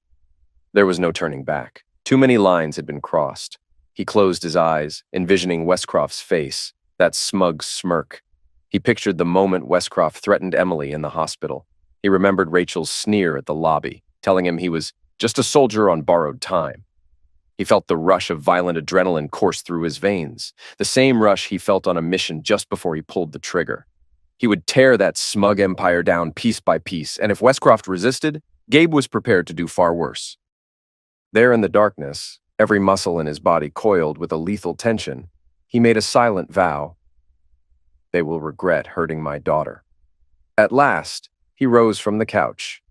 There was no turning back. Too many lines had been crossed. He closed his eyes, envisioning Westcroft's face, that smug smirk. He pictured the moment Westcroft threatened Emily in the hospital. He remembered Rachel's sneer at the lobby, telling him he was just a soldier on borrowed time. He felt the rush of violent adrenaline course through his veins, the same rush he felt on a mission just before he pulled the trigger. He would tear that smug empire down piece by piece, and if Westcroft resisted, Gabe was prepared to do far worse. There in the darkness, every muscle in his body coiled with a lethal tension, he made a silent vow. They will regret hurting my daughter. At last, he rose from the couch.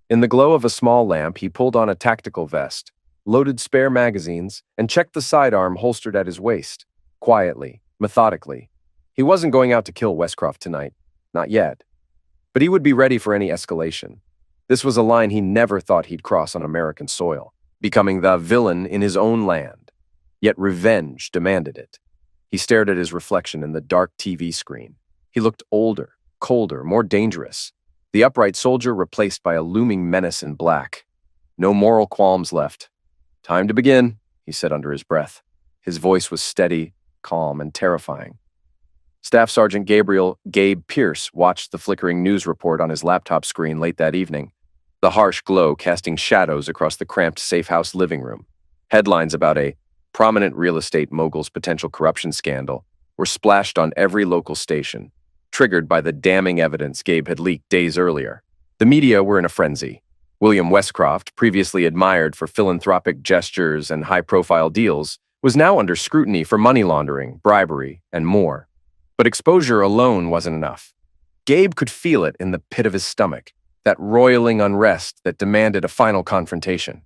In the glow of a small lamp, he pulled on a tactical vest, loaded spare magazines, and checked the sidearm holstered at his waist, quietly, methodically. He wasn't going out to kill Westcroft tonight, not yet. But he would be ready for any escalation. This was a line he never thought he'd cross on American soil, becoming the villain in his own land. Yet revenge demanded it. He stared at his reflection in the dark TV screen. He looked older, colder, more dangerous. The upright soldier replaced by a looming menace in black. No moral qualms left. "Time to begin," he said under his breath. His voice was steady, calm, and terrifying. Staff Sergeant Gabe Pierce watched the flickering news report on his laptop screen late that evening, the harsh glow casting shadows across the cramped safe house living room. Headlines about a prominent real estate mogul's potential corruption scandal were splashed on every local station, triggered by the damning evidence Gabe had leaked days earlier. The media were in a frenzy. William Westcroft, previously admired for philanthropic gestures and high-profile deals, was now under scrutiny for money laundering, bribery, and more. But exposure alone wasn't enough. Gabe could feel it in the pit of his stomach, that roiling unrest that demanded a final confrontation.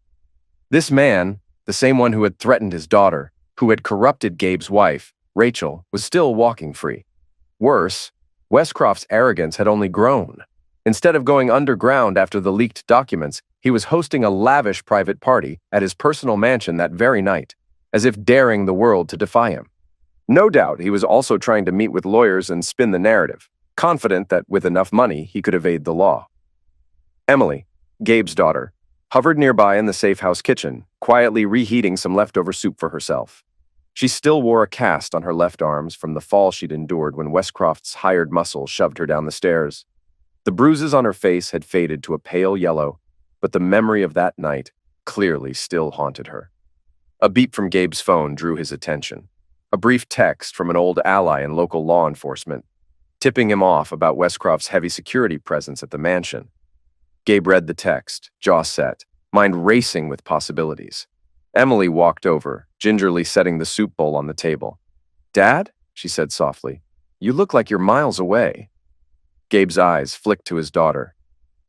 This man, the same one who had threatened his daughter, who had corrupted Gabe's wife, Rachel, was still walking free. Worse, Westcroft's arrogance had only grown. Instead of going underground after the leaked documents, he was hosting a lavish private party at his personal mansion that very night, as if daring the world to defy him. No doubt he was also trying to meet with lawyers and spin the narrative, confident that with enough money he could evade the law. Emily, Gabe's daughter, hovered nearby in the safe house kitchen, quietly reheating some leftover soup for herself. She still wore a cast on her left arms from the fall she'd endured when Westcroft's hired muscle shoved her down the stairs. The bruises on her face had faded to a pale yellow, but the memory of that night clearly still haunted her. A beep from Gabe's phone drew his attention. A brief text from an old ally in local law enforcement, tipping him off about Westcroft's heavy security presence at the mansion. Gabe read the text, jaw set, mind racing with possibilities. Emily walked over, gingerly setting the soup bowl on the table. "Dad?" she said softly. "You look like you're miles away." Gabe's eyes flicked to his daughter.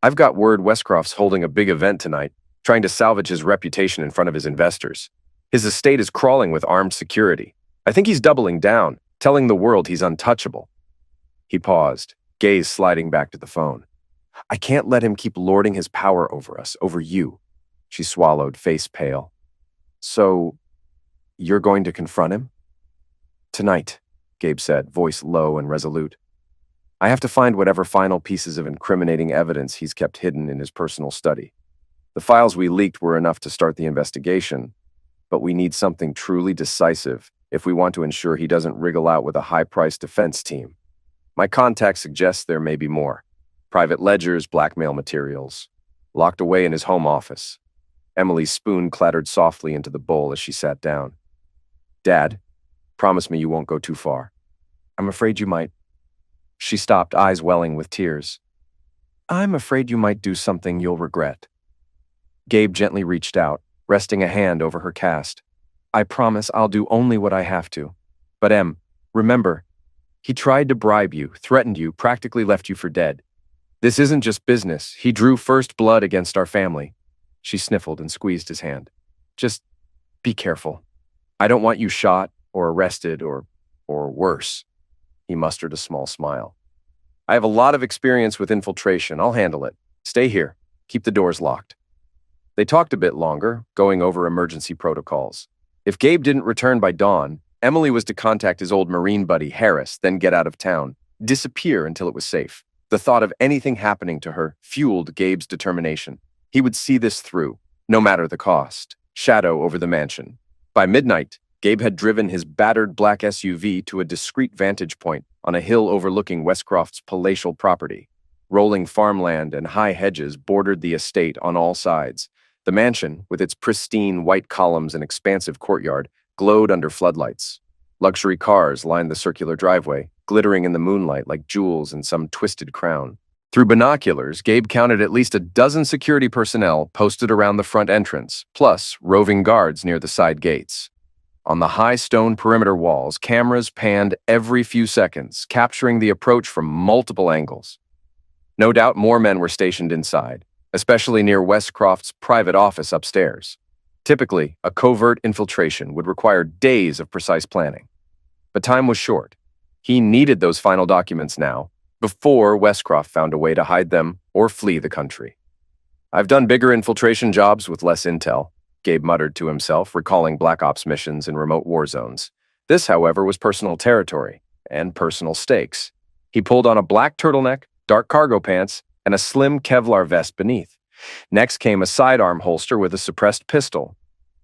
"I've got word Westcroft's holding a big event tonight, trying to salvage his reputation in front of his investors. His estate is crawling with armed security. I think he's doubling down, telling the world he's untouchable." He paused, gaze sliding back to the phone. "I can't let him keep lording his power over us, over you." She swallowed, face pale. "So, you're going to confront him?" "Tonight," Gabe said, voice low and resolute. "I have to find whatever final pieces of incriminating evidence he's kept hidden in his personal study. The files we leaked were enough to start the investigation, but we need something truly decisive if we want to ensure he doesn't wriggle out with a high-priced defense team. My contact suggests there may be more. Private ledgers, blackmail materials. Locked away in his home office." Emily's spoon clattered softly into the bowl as she sat down. "Dad, promise me you won't go too far." "I'm afraid you might." She stopped, eyes welling with tears. "I'm afraid you might do something you'll regret." Gabe gently reached out, resting a hand over her cast. "I promise I'll do only what I have to. But remember, he tried to bribe you, threatened you, practically left you for dead. This isn't just business. He drew first blood against our family." She sniffled and squeezed his hand. "Just be careful. I don't want you shot or arrested or worse." He mustered a small smile. "I have a lot of experience with infiltration. I'll handle it. Stay here. Keep the doors locked." They talked a bit longer, going over emergency protocols. If Gabe didn't return by dawn, Emily was to contact his old Marine buddy, Harris, then get out of town, disappear until it was safe. The thought of anything happening to her fueled Gabe's determination. He would see this through, no matter the cost. Shadow over the mansion. By midnight, Gabe had driven his battered black SUV to a discreet vantage point on a hill overlooking Westcroft's palatial property. Rolling farmland and high hedges bordered the estate on all sides. The mansion, with its pristine white columns and expansive courtyard, glowed under floodlights. Luxury cars lined the circular driveway, glittering in the moonlight like jewels in some twisted crown. Through binoculars, Gabe counted at least a dozen security personnel posted around the front entrance, plus roving guards near the side gates. On the high stone perimeter walls, cameras panned every few seconds, capturing the approach from multiple angles. No doubt more men were stationed inside, especially near Westcroft's private office upstairs. Typically, a covert infiltration would require days of precise planning. But time was short. He needed those final documents now, before Westcroft found a way to hide them or flee the country. "I've done bigger infiltration jobs with less intel," Gabe muttered to himself, recalling Black Ops missions in remote war zones. This, however, was personal territory and personal stakes. He pulled on a black turtleneck, dark cargo pants, and a slim Kevlar vest beneath. Next came a sidearm holster with a suppressed pistol.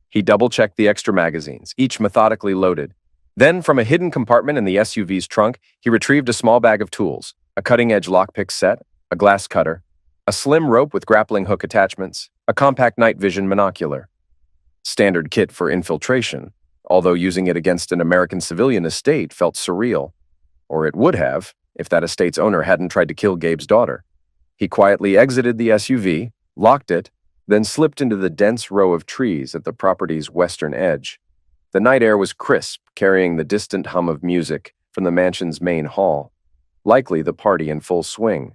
He double-checked the extra magazines, each methodically loaded. Then, from a hidden compartment in the SUV's trunk, he retrieved a small bag of tools, a cutting-edge lockpick set, a glass cutter, a slim rope with grappling hook attachments, a compact night vision monocular. Standard kit for infiltration, although using it against an American civilian estate felt surreal. Or it would have, if that estate's owner hadn't tried to kill Gabe's daughter. He quietly exited the SUV, locked it, then slipped into the dense row of trees at the property's western edge. The night air was crisp, carrying the distant hum of music from the mansion's main hall, likely the party in full swing.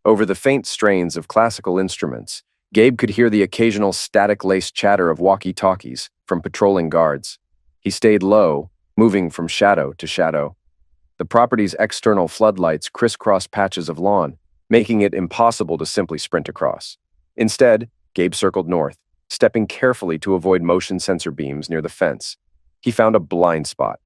Over the faint strains of classical instruments, Gabe could hear the occasional static-laced chatter of walkie-talkies from patrolling guards. He stayed low, moving from shadow to shadow. The property's external floodlights crisscrossed patches of lawn, making it impossible to simply sprint across. Instead, Gabe circled north, stepping carefully to avoid motion sensor beams near the fence. He found a blind spot.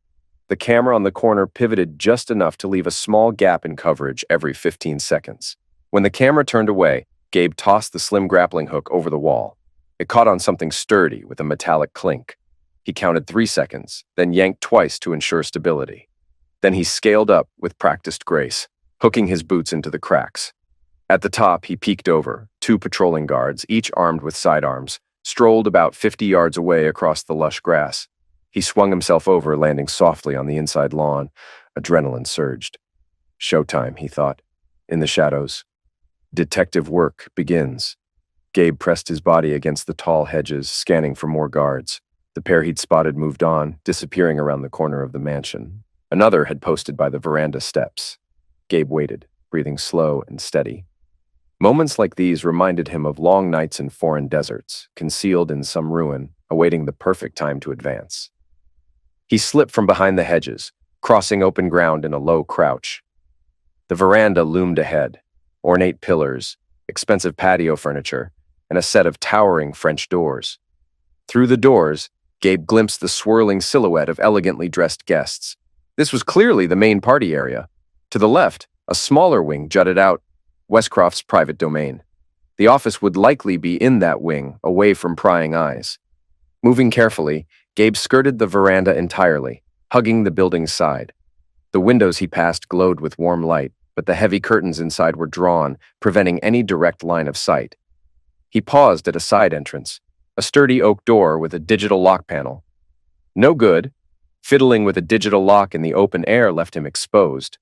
The camera on the corner pivoted just enough to leave a small gap in coverage every 15 seconds. When the camera turned away, Gabe tossed the slim grappling hook over the wall. It caught on something sturdy with a metallic clink. He counted 3 seconds, then yanked twice to ensure stability. Then he scaled up with practiced grace, hooking his boots into the cracks. At the top, he peeked over. 2 patrolling guards, each armed with sidearms, strolled about 50 yards away across the lush grass. He swung himself over, landing softly on the inside lawn. Adrenaline surged. Showtime, he thought. In the shadows. Detective work begins. Gabe pressed his body against the tall hedges, scanning for more guards. The pair he'd spotted moved on, disappearing around the corner of the mansion. Another had posted by the veranda steps. Gabe waited, breathing slow and steady. Moments like these reminded him of long nights in foreign deserts, concealed in some ruin, awaiting the perfect time to advance. He slipped from behind the hedges, crossing open ground in a low crouch. The veranda loomed ahead, ornate pillars, expensive patio furniture, and a set of towering French doors. Through the doors, Gabe glimpsed the swirling silhouette of elegantly dressed guests. This was clearly the main party area. To the left, a smaller wing jutted out, Westcroft's private domain. The office would likely be in that wing, away from prying eyes. Moving carefully, Gabe skirted the veranda entirely, hugging the building's side. The windows he passed glowed with warm light, but the heavy curtains inside were drawn, preventing any direct line of sight. He paused at a side entrance, a sturdy oak door with a digital lock panel. No good. Fiddling with a digital lock in the open air left him exposed.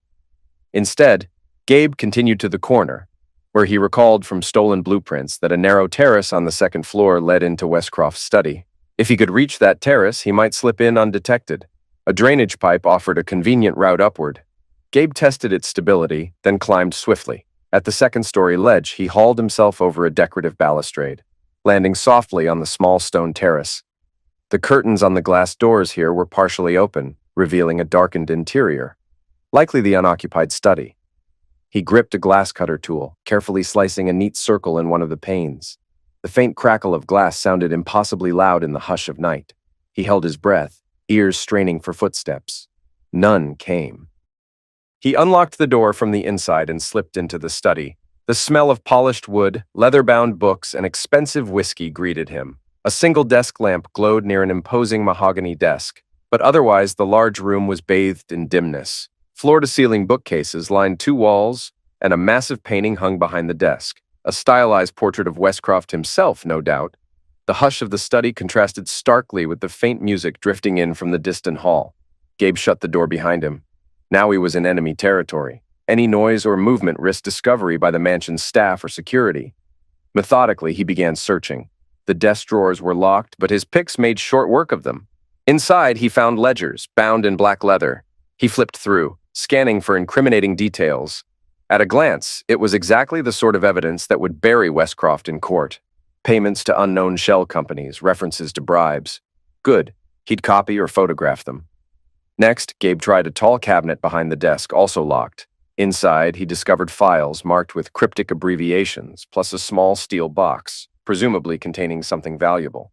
Instead, Gabe continued to the corner, where he recalled from stolen blueprints that a narrow terrace on the second floor led into Westcroft's study. If he could reach that terrace, he might slip in undetected. A drainage pipe offered a convenient route upward. Gabe tested its stability, then climbed swiftly. At the second-story ledge, he hauled himself over a decorative balustrade, landing softly on the small stone terrace. The curtains on the glass doors here were partially open, revealing a darkened interior, likely the unoccupied study. He gripped a glass cutter tool, carefully slicing a neat circle in one of the panes. The faint crackle of glass sounded impossibly loud in the hush of night. He held his breath, ears straining for footsteps. None came. He unlocked the door from the inside and slipped into the study. The smell of polished wood, leather-bound books, and expensive whiskey greeted him. A single desk lamp glowed near an imposing mahogany desk, but otherwise the large room was bathed in dimness. Floor-to-ceiling bookcases lined 2 walls, and a massive painting hung behind the desk. A stylized portrait of Westcroft himself, no doubt. The hush of the study contrasted starkly with the faint music drifting in from the distant hall. Gabe shut the door behind him. Now he was in enemy territory. Any noise or movement risked discovery by the mansion's staff or security. Methodically, he began searching. The desk drawers were locked, but his picks made short work of them. Inside, he found ledgers, bound in black leather. He flipped through, scanning for incriminating details. At a glance, it was exactly the sort of evidence that would bury Westcroft in court. Payments to unknown shell companies, references to bribes. Good. He'd copy or photograph them. Next, Gabe tried a tall cabinet behind the desk, also locked. Inside, he discovered files marked with cryptic abbreviations, plus a small steel box, presumably containing something valuable.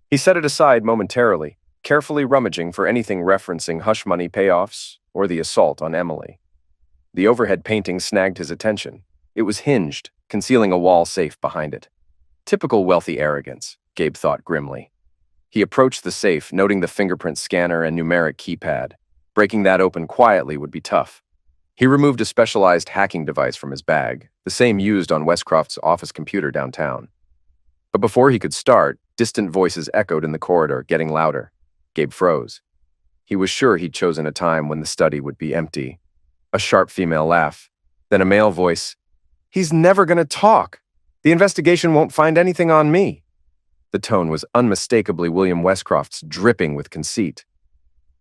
He set it aside momentarily, carefully rummaging for anything referencing hush money payoffs or the assault on Emily. The overhead painting snagged his attention. It was hinged, concealing a wall safe behind it. Typical wealthy arrogance, Gabe thought grimly. He approached the safe, noting the fingerprint scanner and numeric keypad. Breaking that open quietly would be tough. He removed a specialized hacking device from his bag, the same used on Westcroft's office computer downtown. But before he could start, distant voices echoed in the corridor, getting louder. Gabe froze. He was sure he'd chosen a time when the study would be empty. A sharp female laugh, then a male voice. "He's never going to talk. The investigation won't find anything on me." The tone was unmistakably William Westcroft's, dripping with conceit.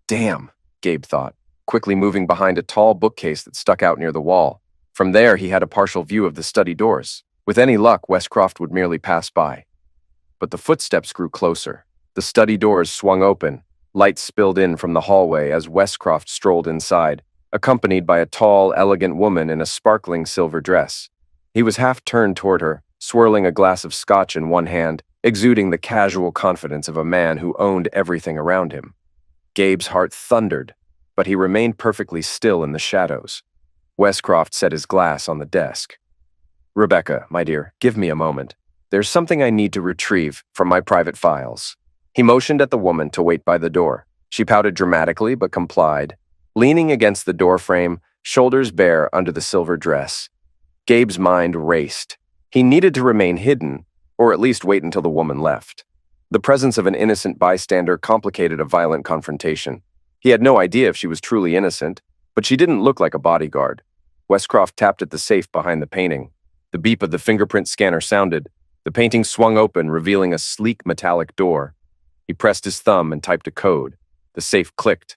Damn, Gabe thought, quickly moving behind a tall bookcase that stuck out near the wall. From there, he had a partial view of the study doors. With any luck, Westcroft would merely pass by. But the footsteps grew closer. The study doors swung open. Light spilled in from the hallway as Westcroft strolled inside, accompanied by a tall, elegant woman in a sparkling silver dress. He was half turned toward her, swirling a glass of scotch in one hand, exuding the casual confidence of a man who owned everything around him. Gabe's heart thundered, but he remained perfectly still in the shadows. Westcroft set his glass on the desk. "Rebecca, my dear, give me a moment. There's something I need to retrieve from my private files." He motioned at the woman to wait by the door. She pouted dramatically but complied, leaning against the doorframe, shoulders bare under the silver dress. Gabe's mind raced. He needed to remain hidden, or at least wait until the woman left. The presence of an innocent bystander complicated a violent confrontation. He had no idea if she was truly innocent, but she didn't look like a bodyguard. Westcroft tapped at the safe behind the painting. The beep of the fingerprint scanner sounded. The painting swung open, revealing a sleek metallic door. He pressed his thumb and typed a code. The safe clicked.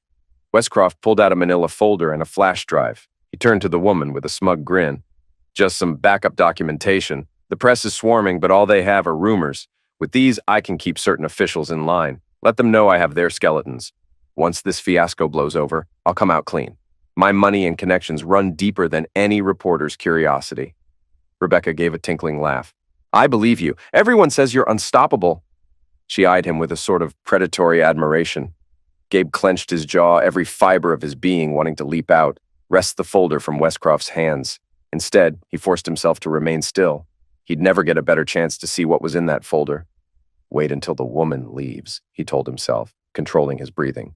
Westcroft pulled out a manila folder and a flash drive. He turned to the woman with a smug grin. "Just some backup documentation. The press is swarming, but all they have are rumors. With these, I can keep certain officials in line. Let them know I have their skeletons. Once this fiasco blows over, I'll come out clean. My money and connections run deeper than any reporter's curiosity." Rebecca gave a tinkling laugh. "I believe you. Everyone says you're unstoppable." She eyed him with a sort of predatory admiration. Gabe clenched his jaw, every fiber of his being wanting to leap out, wrest the folder from Westcroft's hands. Instead, he forced himself to remain still. He'd never get a better chance to see what was in that folder. Wait until the woman leaves, he told himself, controlling his breathing.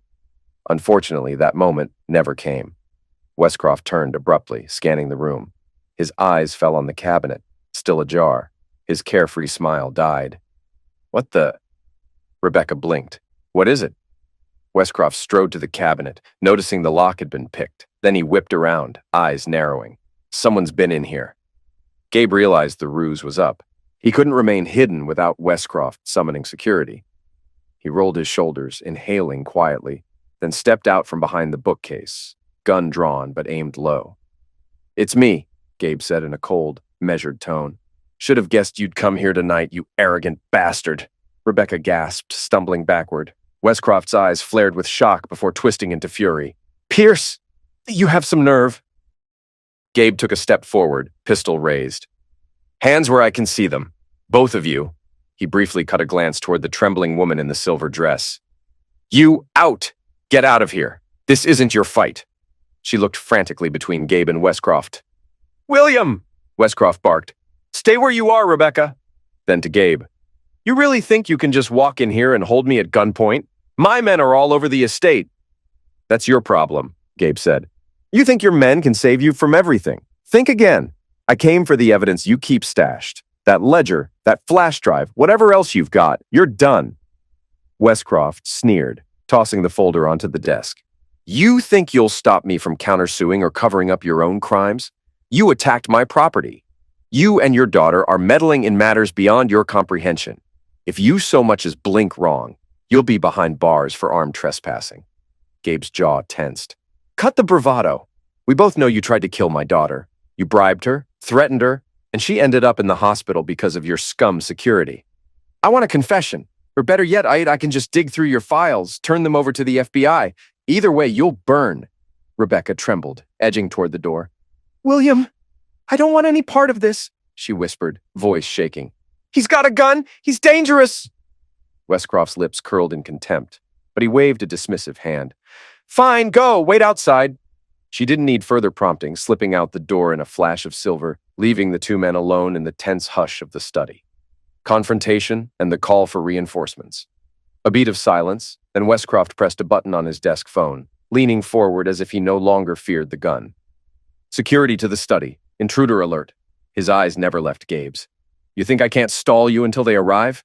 Unfortunately, that moment never came. Westcroft turned abruptly, scanning the room. His eyes fell on the cabinet, still ajar. His carefree smile died. "What the—" Rebecca blinked. "What is it?" Westcroft strode to the cabinet, noticing the lock had been picked. Then he whipped around, eyes narrowing. "Someone's been in here." Gabe realized the ruse was up. He couldn't remain hidden without Westcroft summoning security. He rolled his shoulders, inhaling quietly, then stepped out from behind the bookcase, gun drawn but aimed low. "It's me," Gabe said in a cold, measured tone. "Should have guessed you'd come here tonight, you arrogant bastard." Rebecca gasped, stumbling backward. Westcroft's eyes flared with shock before twisting into fury. "Pierce, you have some nerve." Gabe took a step forward, pistol raised. "Hands where I can see them. Both of you." He briefly cut a glance toward the trembling woman in the silver dress. "You out! Get out of here. This isn't your fight." She looked frantically between Gabe and Westcroft. "William!" Westcroft barked. "Stay where you are, Rebecca." Then to Gabe. "You really think you can just walk in here and hold me at gunpoint? My men are all over the estate." "That's your problem," Gabe said. "You think your men can save you from everything. Think again. I came for the evidence you keep stashed. That ledger, that flash drive, whatever else you've got, you're done." Westcroft sneered, tossing the folder onto the desk. "You think you'll stop me from countersuing or covering up your own crimes? You attacked my property. You and your daughter are meddling in matters beyond your comprehension. If you so much as blink wrong, you'll be behind bars for armed trespassing." Gabe's jaw tensed. "Cut the bravado. We both know you tried to kill my daughter. You bribed her, threatened her, and she ended up in the hospital because of your scum security. I want a confession. Or better yet, I can just dig through your files, turn them over to the FBI. Either way, you'll burn." Rebecca trembled, edging toward the door. "William, I don't want any part of this," she whispered, voice shaking. "He's got a gun. He's dangerous." Westcroft's lips curled in contempt, but he waved a dismissive hand. Fine, go, wait outside. She didn't need further prompting, slipping out the door in a flash of silver, leaving the two men alone in the tense hush of the study. Confrontation and the call for reinforcements. A beat of silence, then Westcroft pressed a button on his desk phone, leaning forward as if he no longer feared the gun. Security to the study. Intruder alert. His eyes never left Gabe's. You think I can't stall you until they arrive?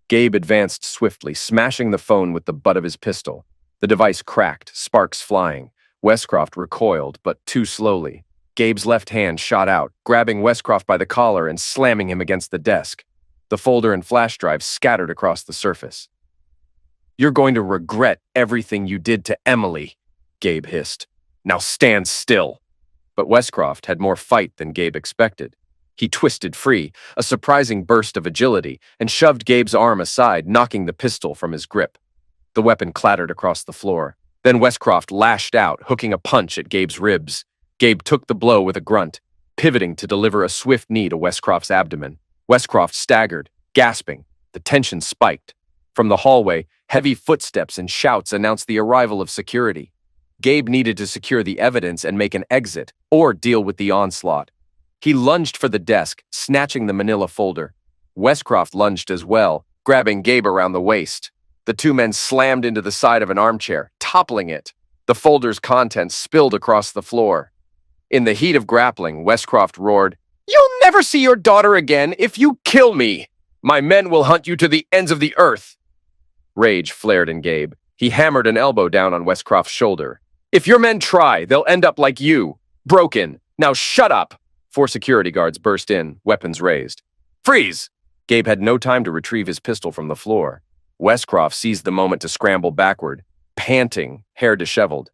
Gabe advanced swiftly, smashing the phone with the butt of his pistol. The device cracked, sparks flying. Westcroft recoiled, but too slowly. Gabe's left hand shot out, grabbing Westcroft by the collar and slamming him against the desk. The folder and flash drive scattered across the surface. You're going to regret everything you did to Emily, Gabe hissed. Now stand still. But Westcroft had more fight than Gabe expected. He twisted free, a surprising burst of agility, and shoved Gabe's arm aside, knocking the pistol from his grip. The weapon clattered across the floor. Then Westcroft lashed out, hooking a punch at Gabe's ribs. Gabe took the blow with a grunt, pivoting to deliver a swift knee to Westcroft's abdomen. Westcroft staggered, gasping. The tension spiked. From the hallway, heavy footsteps and shouts announced the arrival of security. Gabe needed to secure the evidence and make an exit, or deal with the onslaught. He lunged for the desk, snatching the manila folder. Westcroft lunged as well, grabbing Gabe around the waist. The two men slammed into the side of an armchair, toppling it. The folder's contents spilled across the floor. In the heat of grappling, Westcroft roared, "You'll never see your daughter again if you kill me! My men will hunt you to the ends of the earth!" Rage flared in Gabe. He hammered an elbow down on Westcroft's shoulder. "If your men try, they'll end up like you. Broken. Now shut up!" 4 security guards burst in, weapons raised. "Freeze!" Gabe had no time to retrieve his pistol from the floor. Westcroft seized the moment to scramble backward, panting, hair disheveled.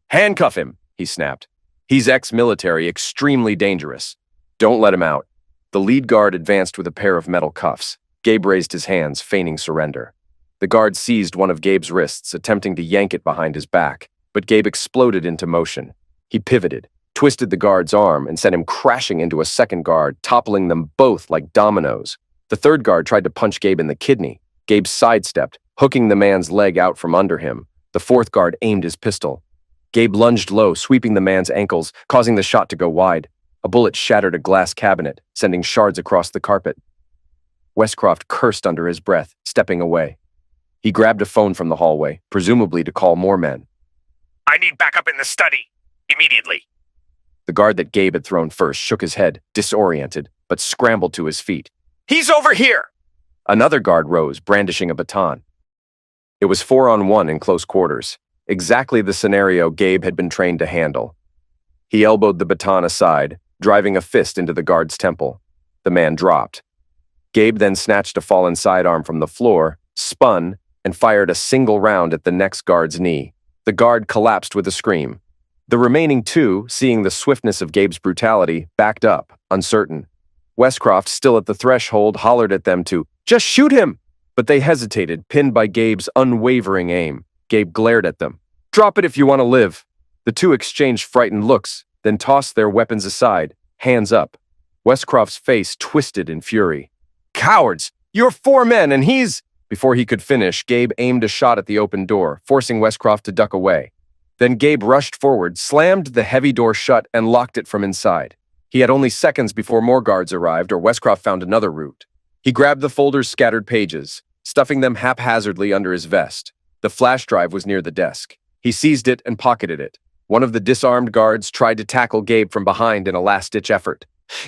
"Handcuff him," he snapped. "He's ex-military, extremely dangerous. Don't let him out." The lead guard advanced with a pair of metal cuffs. Gabe raised his hands, feigning surrender. The guard seized one of Gabe's wrists, attempting to yank it behind his back, but Gabe exploded into motion. He pivoted, twisted the guard's arm, and sent him crashing into a second guard, toppling them both like dominoes. The third guard tried to punch Gabe in the kidney. Gabe sidestepped, hooking the man's leg out from under him. The fourth guard aimed his pistol. Gabe lunged low, sweeping the man's ankles, causing the shot to go wide. A bullet shattered a glass cabinet, sending shards across the carpet. Westcroft cursed under his breath, stepping away. He grabbed a phone from the hallway, presumably to call more men. "I need backup in the study. Immediately." The guard that Gabe had thrown first shook his head, disoriented, but scrambled to his feet. "He's over here!" Another guard rose, brandishing a baton. It was 4-on-1 in close quarters, exactly the scenario Gabe had been trained to handle. He elbowed the baton aside, driving a fist into the guard's temple. The man dropped. Gabe then snatched a fallen sidearm from the floor, spun, and fired a single round at the next guard's knee. The guard collapsed with a scream. The remaining 2, seeing the swiftness of Gabe's brutality, backed up, uncertain. Westcroft, still at the threshold, hollered at them to, "Just shoot him!" But they hesitated, pinned by Gabe's unwavering aim. Gabe glared at them. "Drop it if you want to live." The 2 exchanged frightened looks, then tossed their weapons aside, hands up. Westcroft's face twisted in fury. "Cowards! You're 4 men and he's—" Before he could finish, Gabe aimed a shot at the open door, forcing Westcroft to duck away. Then Gabe rushed forward, slammed the heavy door shut, and locked it from inside. He had only seconds before more guards arrived, or Westcroft found another route. He grabbed the folder's scattered pages, stuffing them haphazardly under his vest. The flash drive was near the desk. He seized it and pocketed it. One of the disarmed guards tried to tackle Gabe from behind in a last-ditch effort.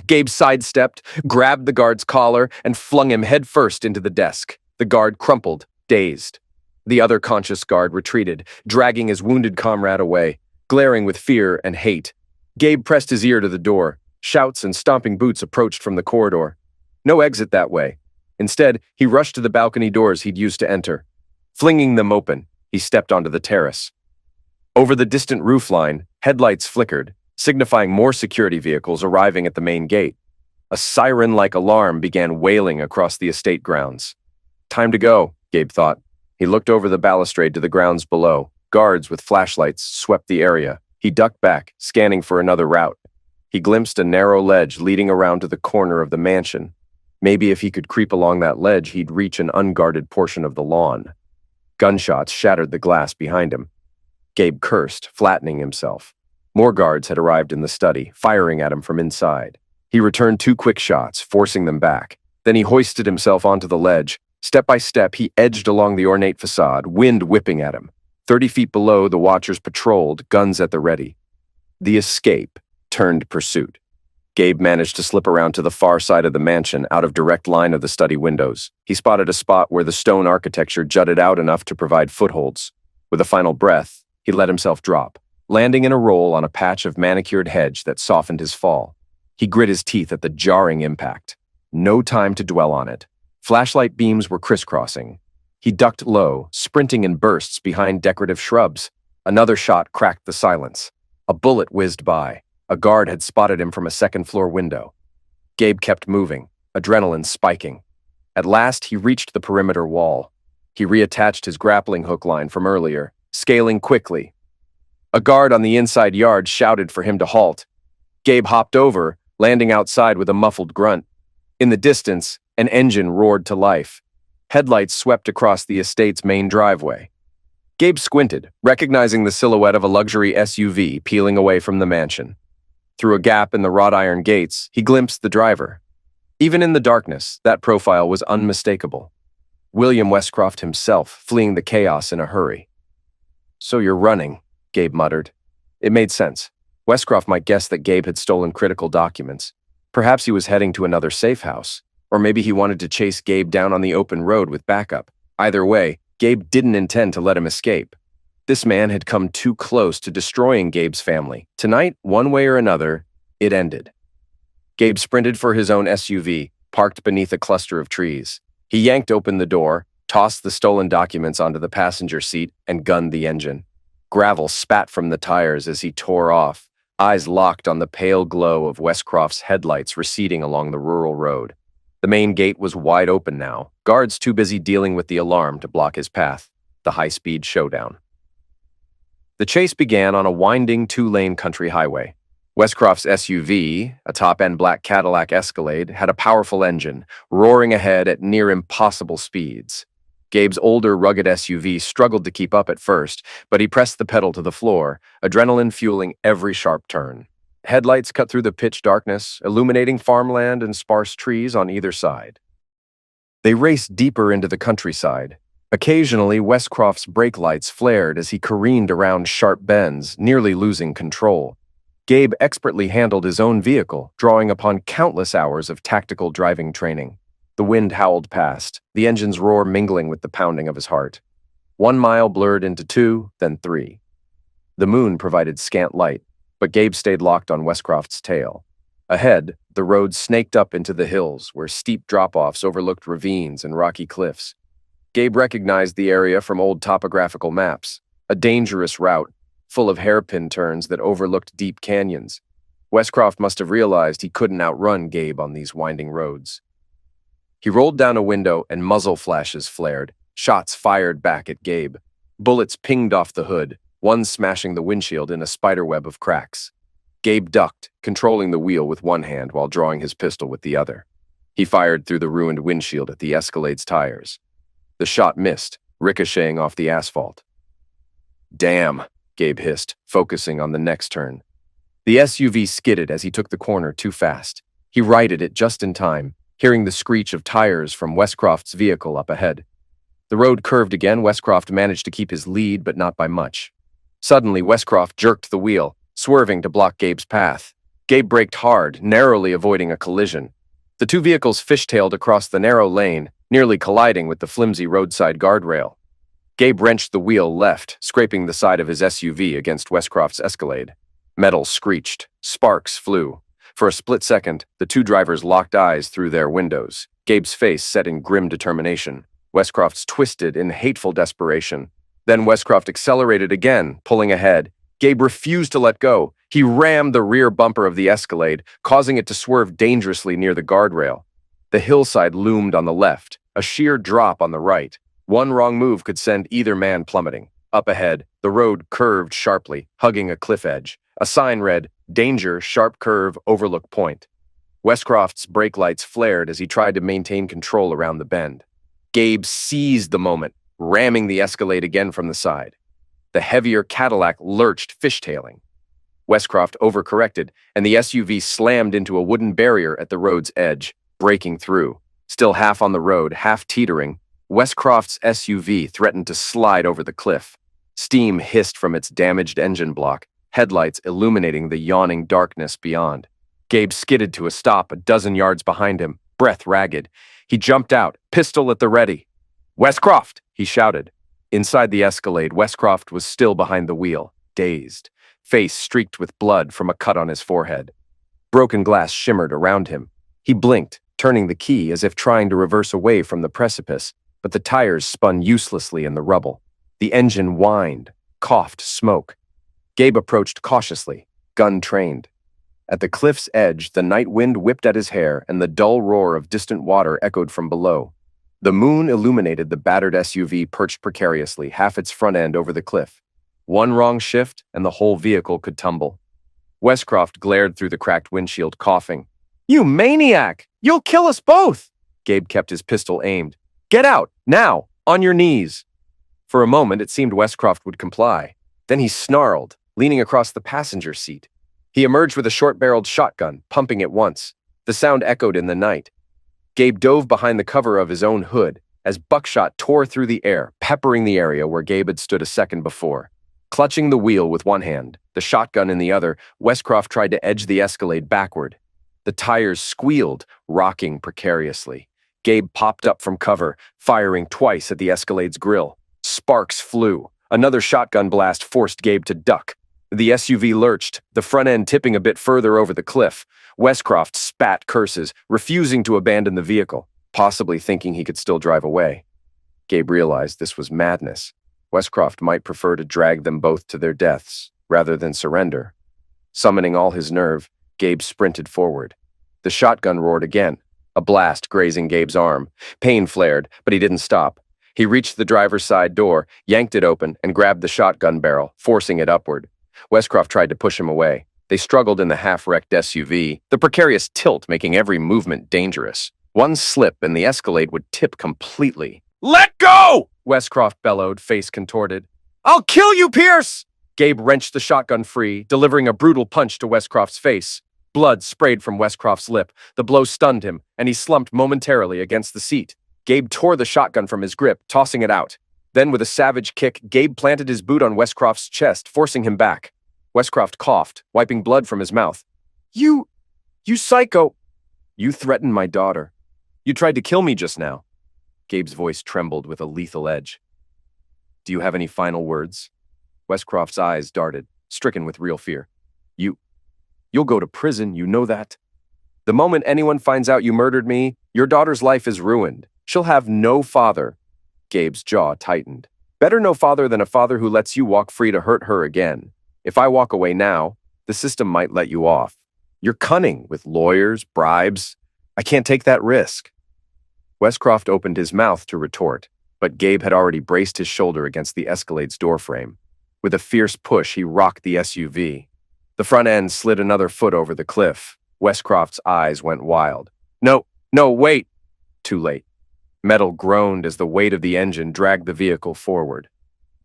Gabe sidestepped, grabbed the guard's collar, and flung him headfirst into the desk. The guard crumpled, dazed. The other conscious guard retreated, dragging his wounded comrade away, glaring with fear and hate. Gabe pressed his ear to the door. Shouts and stomping boots approached from the corridor. No exit that way. Instead, he rushed to the balcony doors he'd used to enter. Flinging them open, he stepped onto the terrace. Over the distant roofline, headlights flickered, signifying more security vehicles arriving at the main gate. A siren-like alarm began wailing across the estate grounds. Time to go, Gabe thought. He looked over the balustrade to the grounds below. Guards with flashlights swept the area. He ducked back, scanning for another route. He glimpsed a narrow ledge leading around to the corner of the mansion. Maybe if he could creep along that ledge, he'd reach an unguarded portion of the lawn. Gunshots shattered the glass behind him. Gabe cursed, flattening himself. More guards had arrived in the study, firing at him from inside. He returned 2 quick shots, forcing them back. Then he hoisted himself onto the ledge. Step by step, he edged along the ornate facade, wind whipping at him. 30 feet below, the watchers patrolled, guns at the ready. The escape turned pursuit. Gabe managed to slip around to the far side of the mansion, out of direct line of the study windows. He spotted a spot where the stone architecture jutted out enough to provide footholds. With a final breath, he let himself drop, landing in a roll on a patch of manicured hedge that softened his fall. He grit his teeth at the jarring impact. No time to dwell on it. Flashlight beams were crisscrossing. He ducked low, sprinting in bursts behind decorative shrubs. Another shot cracked the silence. A bullet whizzed by. A guard had spotted him from a second-floor window. Gabe kept moving, adrenaline spiking. At last, he reached the perimeter wall. He reattached his grappling hook line from earlier, scaling quickly. A guard on the inside yard shouted for him to halt. Gabe hopped over, landing outside with a muffled grunt. In the distance, an engine roared to life. Headlights swept across the estate's main driveway. Gabe squinted, recognizing the silhouette of a luxury SUV peeling away from the mansion. Through a gap in the wrought iron gates, he glimpsed the driver. Even in the darkness, that profile was unmistakable. William Westcroft himself, fleeing the chaos in a hurry. "So you're running," Gabe muttered. It made sense. Westcroft might guess that Gabe had stolen critical documents. Perhaps he was heading to another safe house, or maybe he wanted to chase Gabe down on the open road with backup. Either way, Gabe didn't intend to let him escape. This man had come too close to destroying Gabe's family. Tonight, one way or another, it ended. Gabe sprinted for his own SUV, parked beneath a cluster of trees. He yanked open the door, tossed the stolen documents onto the passenger seat, and gunned the engine. Gravel spat from the tires as he tore off, eyes locked on the pale glow of Westcroft's headlights receding along the rural road. The main gate was wide open now, guards too busy dealing with the alarm to block his path. The high-speed showdown. The chase began on a winding 2-lane country highway. Westcroft's SUV, a top-end black Cadillac Escalade, had a powerful engine, roaring ahead at near impossible speeds. Gabe's older, rugged SUV struggled to keep up at first, but he pressed the pedal to the floor, adrenaline fueling every sharp turn. Headlights cut through the pitch darkness, illuminating farmland and sparse trees on either side. They raced deeper into the countryside. Occasionally, Westcroft's brake lights flared as he careened around sharp bends, nearly losing control. Gabe expertly handled his own vehicle, drawing upon countless hours of tactical driving training. The wind howled past, the engine's roar mingling with the pounding of his heart. 1 mile blurred into 2, then 3. The moon provided scant light, but Gabe stayed locked on Westcroft's tail. Ahead, the road snaked up into the hills, where steep drop-offs overlooked ravines and rocky cliffs. Gabe recognized the area from old topographical maps, a dangerous route, full of hairpin turns that overlooked deep canyons. Westcroft must have realized he couldn't outrun Gabe on these winding roads. He rolled down a window and muzzle flashes flared, shots fired back at Gabe. Bullets pinged off the hood, one smashing the windshield in a spiderweb of cracks. Gabe ducked, controlling the wheel with one hand while drawing his pistol with the other. He fired through the ruined windshield at the Escalade's tires. The shot missed, ricocheting off the asphalt. "Damn," Gabe hissed, focusing on the next turn. The SUV skidded as he took the corner too fast. He righted it just in time, hearing the screech of tires from Westcroft's vehicle up ahead. The road curved again. Westcroft managed to keep his lead, but not by much. Suddenly, Westcroft jerked the wheel, swerving to block Gabe's path. Gabe braked hard, narrowly avoiding a collision. The two vehicles fishtailed across the narrow lane, nearly colliding with the flimsy roadside guardrail. Gabe wrenched the wheel left, scraping the side of his SUV against Westcroft's Escalade. Metal screeched. Sparks flew. For a split second, the two drivers locked eyes through their windows, Gabe's face set in grim determination. Westcroft's twisted in hateful desperation. Then Westcroft accelerated again, pulling ahead. Gabe refused to let go. He rammed the rear bumper of the Escalade, causing it to swerve dangerously near the guardrail. The hillside loomed on the left, a sheer drop on the right. One wrong move could send either man plummeting. Up ahead, the road curved sharply, hugging a cliff edge. A sign read, "Danger, sharp curve, overlook point." Westcroft's brake lights flared as he tried to maintain control around the bend. Gabe seized the moment, ramming the Escalade again from the side. The heavier Cadillac lurched, fishtailing. Westcroft overcorrected, and the SUV slammed into a wooden barrier at the road's edge, breaking through. Still half on the road, half teetering, Westcroft's SUV threatened to slide over the cliff. Steam hissed from its damaged engine block, headlights illuminating the yawning darkness beyond. Gabe skidded to a stop a dozen yards behind him, breath ragged. He jumped out, pistol at the ready. "Westcroft!" he shouted. Inside the Escalade, Westcroft was still behind the wheel, dazed, face streaked with blood from a cut on his forehead. Broken glass shimmered around him. He blinked, turning the key as if trying to reverse away from the precipice, but the tires spun uselessly in the rubble. The engine whined, coughed smoke. Gabe approached cautiously, gun trained. At the cliff's edge, the night wind whipped at his hair, and the dull roar of distant water echoed from below. The moon illuminated the battered SUV perched precariously, half its front end over the cliff. One wrong shift, and the whole vehicle could tumble. Westcroft glared through the cracked windshield, coughing. "You maniac! You'll kill us both!" Gabe kept his pistol aimed. "Get out, now, on your knees!" For a moment, it seemed Westcroft would comply. Then he snarled, leaning across the passenger seat. He emerged with a short-barreled shotgun, pumping it once. The sound echoed in the night. Gabe dove behind the cover of his own hood as buckshot tore through the air, peppering the area where Gabe had stood a second before. Clutching the wheel with one hand, the shotgun in the other, Westcroft tried to edge the Escalade backward. The tires squealed, rocking precariously. Gabe popped up from cover, firing twice at the Escalade's grill. Sparks flew. Another shotgun blast forced Gabe to duck. The SUV lurched, the front end tipping a bit further over the cliff. Westcroft spat curses, refusing to abandon the vehicle, possibly thinking he could still drive away. Gabe realized this was madness. Westcroft might prefer to drag them both to their deaths, rather than surrender. Summoning all his nerve, Gabe sprinted forward. The shotgun roared again, a blast grazing Gabe's arm. Pain flared, but he didn't stop. He reached the driver's side door, yanked it open, and grabbed the shotgun barrel, forcing it upward. Westcroft tried to push him away. They struggled in the half-wrecked SUV, the precarious tilt making every movement dangerous. One slip and the Escalade would tip completely. "Let go!" Westcroft bellowed, face contorted. "I'll kill you, Pierce!" Gabe wrenched the shotgun free, delivering a brutal punch to Westcroft's face. Blood sprayed from Westcroft's lip. The blow stunned him, and he slumped momentarily against the seat. Gabe tore the shotgun from his grip, tossing it out. Then, with a savage kick, Gabe planted his boot on Westcroft's chest, forcing him back. Westcroft coughed, wiping blood from his mouth. You psycho! You threatened my daughter. You tried to kill me just now." Gabe's voice trembled with a lethal edge. "Do you have any final words?" Westcroft's eyes darted, stricken with real fear. You'll go to prison, you know that? The moment anyone finds out you murdered me, your daughter's life is ruined. She'll have no father." Gabe's jaw tightened. "Better no father than a father who lets you walk free to hurt her again. If I walk away now, the system might let you off. You're cunning with lawyers, bribes. I can't take that risk." Westcroft opened his mouth to retort, but Gabe had already braced his shoulder against the Escalade's doorframe. With a fierce push, he rocked the SUV. The front end slid another foot over the cliff. Westcroft's eyes went wild. No, wait! Too late. Metal groaned as the weight of the engine dragged the vehicle forward.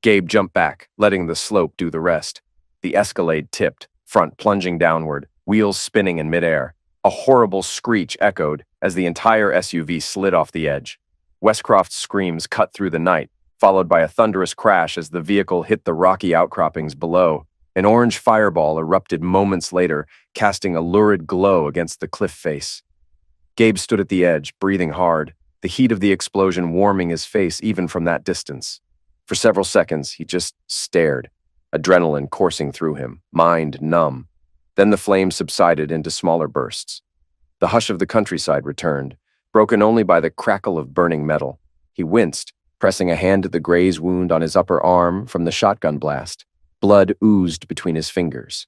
Gabe jumped back, letting the slope do the rest. The Escalade tipped, front plunging downward, wheels spinning in midair. A horrible screech echoed as the entire SUV slid off the edge. Westcroft's screams cut through the night, followed by a thunderous crash as the vehicle hit the rocky outcroppings below. An orange fireball erupted moments later, casting a lurid glow against the cliff face. Gabe stood at the edge, breathing hard, the heat of the explosion warming his face even from that distance. For several seconds, he just stared, adrenaline coursing through him, mind numb. Then the flames subsided into smaller bursts. The hush of the countryside returned, broken only by the crackle of burning metal. He winced, pressing a hand to the graze wound on his upper arm from the shotgun blast. Blood oozed between his fingers.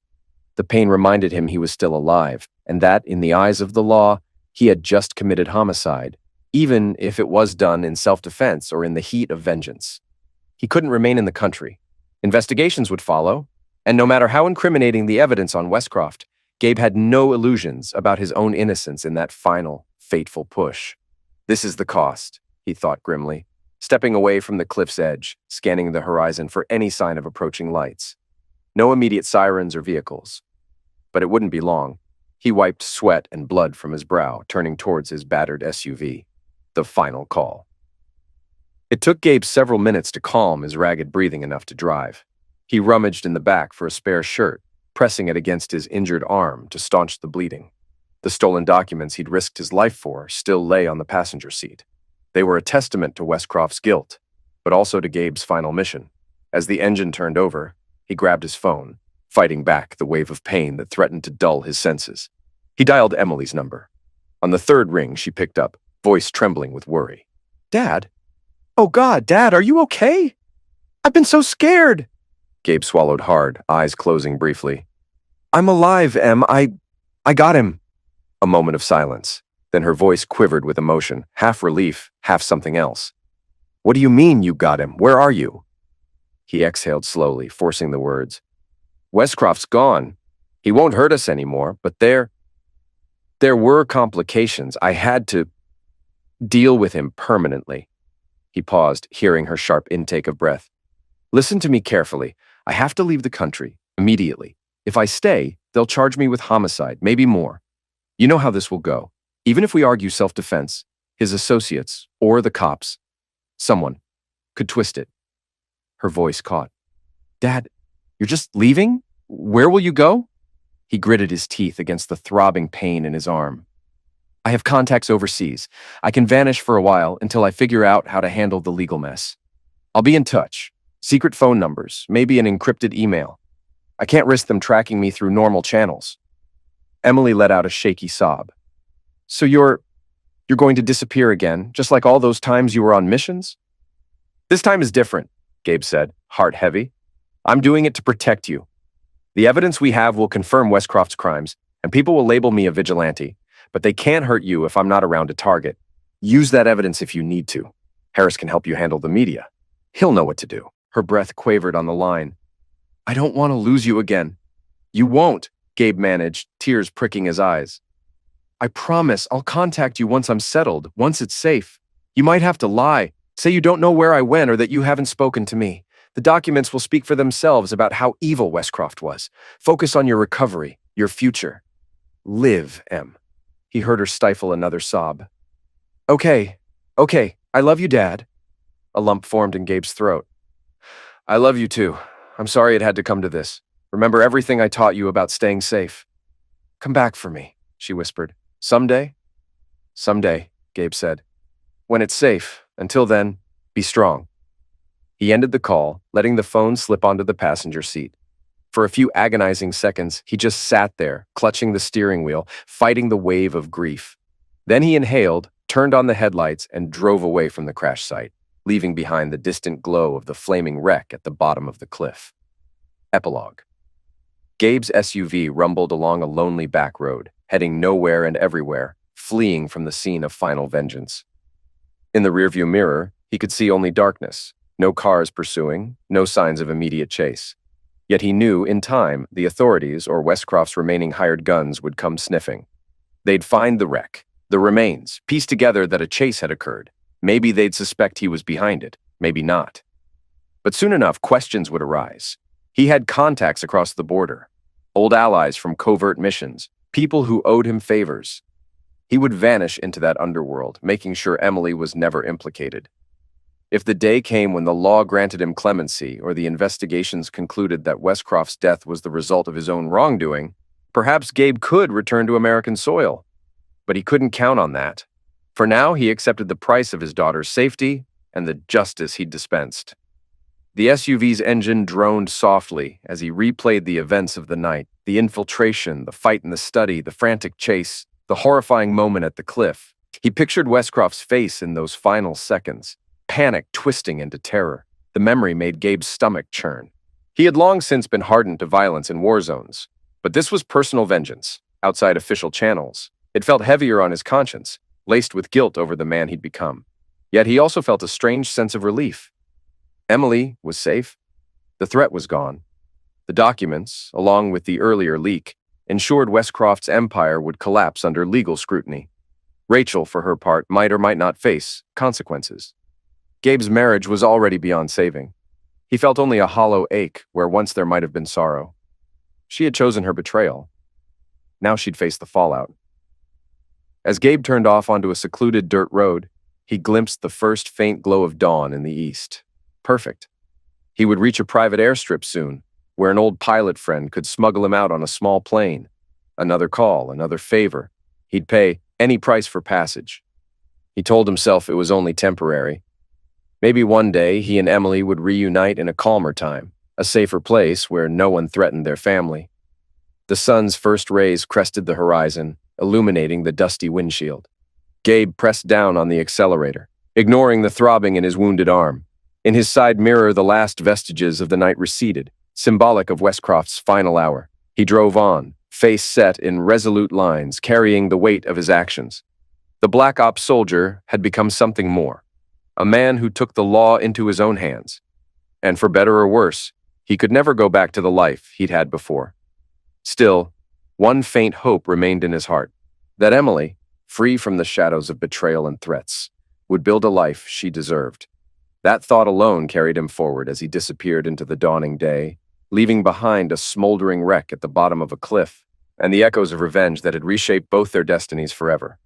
The pain reminded him he was still alive, and that, in the eyes of the law, he had just committed homicide, even if it was done in self-defense or in the heat of vengeance. He couldn't remain in the country. Investigations would follow, and no matter how incriminating the evidence on Westcroft, Gabe had no illusions about his own innocence in that final, fateful push. This is the cost, he thought grimly, stepping away from the cliff's edge, scanning the horizon for any sign of approaching lights. No immediate sirens or vehicles. But it wouldn't be long. He wiped sweat and blood from his brow, turning towards his battered SUV. The final call. It took Gabe several minutes to calm his ragged breathing enough to drive. He rummaged in the back for a spare shirt, pressing it against his injured arm to staunch the bleeding. The stolen documents he'd risked his life for still lay on the passenger seat. They were a testament to Westcroft's guilt, but also to Gabe's final mission. As the engine turned over, he grabbed his phone, fighting back the wave of pain that threatened to dull his senses. He dialed Emily's number. On the third ring, she picked up, voice trembling with worry. "Dad? Oh God, Dad, are you okay? I've been so scared." Gabe swallowed hard, eyes closing briefly. "I'm alive, Em. I got him." A moment of silence. Then her voice quivered with emotion, half relief, half something else. "What do you mean you got him? Where are you?" He exhaled slowly, forcing the words. "Westcroft's gone. He won't hurt us anymore, but there were complications. I had to deal with him permanently." He paused, hearing her sharp intake of breath. "Listen to me carefully. I have to leave the country, immediately. If I stay, they'll charge me with homicide, maybe more. You know how this will go. Even if we argue self-defense, his associates, or the cops, someone could twist it." Her voice caught. "Dad, you're just leaving? Where will you go?" He gritted his teeth against the throbbing pain in his arm. "I have contacts overseas. I can vanish for a while until I figure out how to handle the legal mess. I'll be in touch. Secret phone numbers, maybe an encrypted email. I can't risk them tracking me through normal channels." Emily let out a shaky sob. "So you're going to disappear again, just like all those times you were on missions?" "This time is different," Gabe said, heart heavy. "I'm doing it to protect you. The evidence we have will confirm Westcroft's crimes, and people will label me a vigilante, but they can't hurt you if I'm not around to target. Use that evidence if you need to. Harris can help you handle the media. He'll know what to do." Her breath quavered on the line. "I don't want to lose you again." "You won't," Gabe managed, tears pricking his eyes. "I promise I'll contact you once I'm settled, once it's safe. You might have to lie. Say you don't know where I went or that you haven't spoken to me. The documents will speak for themselves about how evil Westcroft was. Focus on your recovery, your future. Live, Em." He heard her stifle another sob. Okay, I love you, Dad." A lump formed in Gabe's throat. "I love you too. I'm sorry it had to come to this. Remember everything I taught you about staying safe." "Come back for me," she whispered. "Someday?" "Someday," Gabe said. "When it's safe. Until then, be strong." He ended the call, letting the phone slip onto the passenger seat. For a few agonizing seconds, he just sat there, clutching the steering wheel, fighting the wave of grief. Then he inhaled, turned on the headlights, and drove away from the crash site, leaving behind the distant glow of the flaming wreck at the bottom of the cliff. Epilogue. Gabe's SUV rumbled along a lonely back road, heading nowhere and everywhere, fleeing from the scene of final vengeance. In the rearview mirror, he could see only darkness, no cars pursuing, no signs of immediate chase. Yet he knew, in time, the authorities or Westcroft's remaining hired guns would come sniffing. They'd find the wreck, the remains, piece together that a chase had occurred. Maybe they'd suspect he was behind it, maybe not. But soon enough, questions would arise. He had contacts across the border, old allies from covert missions, people who owed him favors. He would vanish into that underworld, making sure Emily was never implicated. If the day came when the law granted him clemency or the investigations concluded that Westcroft's death was the result of his own wrongdoing, perhaps Gabe could return to American soil. But he couldn't count on that. For now, he accepted the price of his daughter's safety and the justice he'd dispensed. The SUV's engine droned softly as he replayed the events of the night, the infiltration, the fight in the study, the frantic chase, the horrifying moment at the cliff. He pictured Westcroft's face in those final seconds, panic twisting into terror. The memory made Gabe's stomach churn. He had long since been hardened to violence in war zones, but this was personal vengeance, outside official channels. It felt heavier on his conscience, laced with guilt over the man he'd become. Yet he also felt a strange sense of relief. Emily was safe. The threat was gone. The documents, along with the earlier leak, ensured Westcroft's empire would collapse under legal scrutiny. Rachel, for her part, might or might not face consequences. Gabe's marriage was already beyond saving. He felt only a hollow ache where once there might have been sorrow. She had chosen her betrayal. Now she'd face the fallout. As Gabe turned off onto a secluded dirt road, he glimpsed the first faint glow of dawn in the east. Perfect. He would reach a private airstrip soon, where an old pilot friend could smuggle him out on a small plane. Another call, another favor. He'd pay any price for passage. He told himself it was only temporary. Maybe one day he and Emily would reunite in a calmer time, a safer place where no one threatened their family. The sun's first rays crested the horizon, illuminating the dusty windshield. Gabe pressed down on the accelerator, ignoring the throbbing in his wounded arm. In his side mirror, the last vestiges of the night receded, symbolic of Westcroft's final hour. He drove on, face set in resolute lines, carrying the weight of his actions. The Black Ops soldier had become something more, a man who took the law into his own hands. And for better or worse, he could never go back to the life he'd had before. Still, one faint hope remained in his heart, that Emily, free from the shadows of betrayal and threats, would build a life she deserved. That thought alone carried him forward as he disappeared into the dawning day, leaving behind a smoldering wreck at the bottom of a cliff and the echoes of revenge that had reshaped both their destinies forever.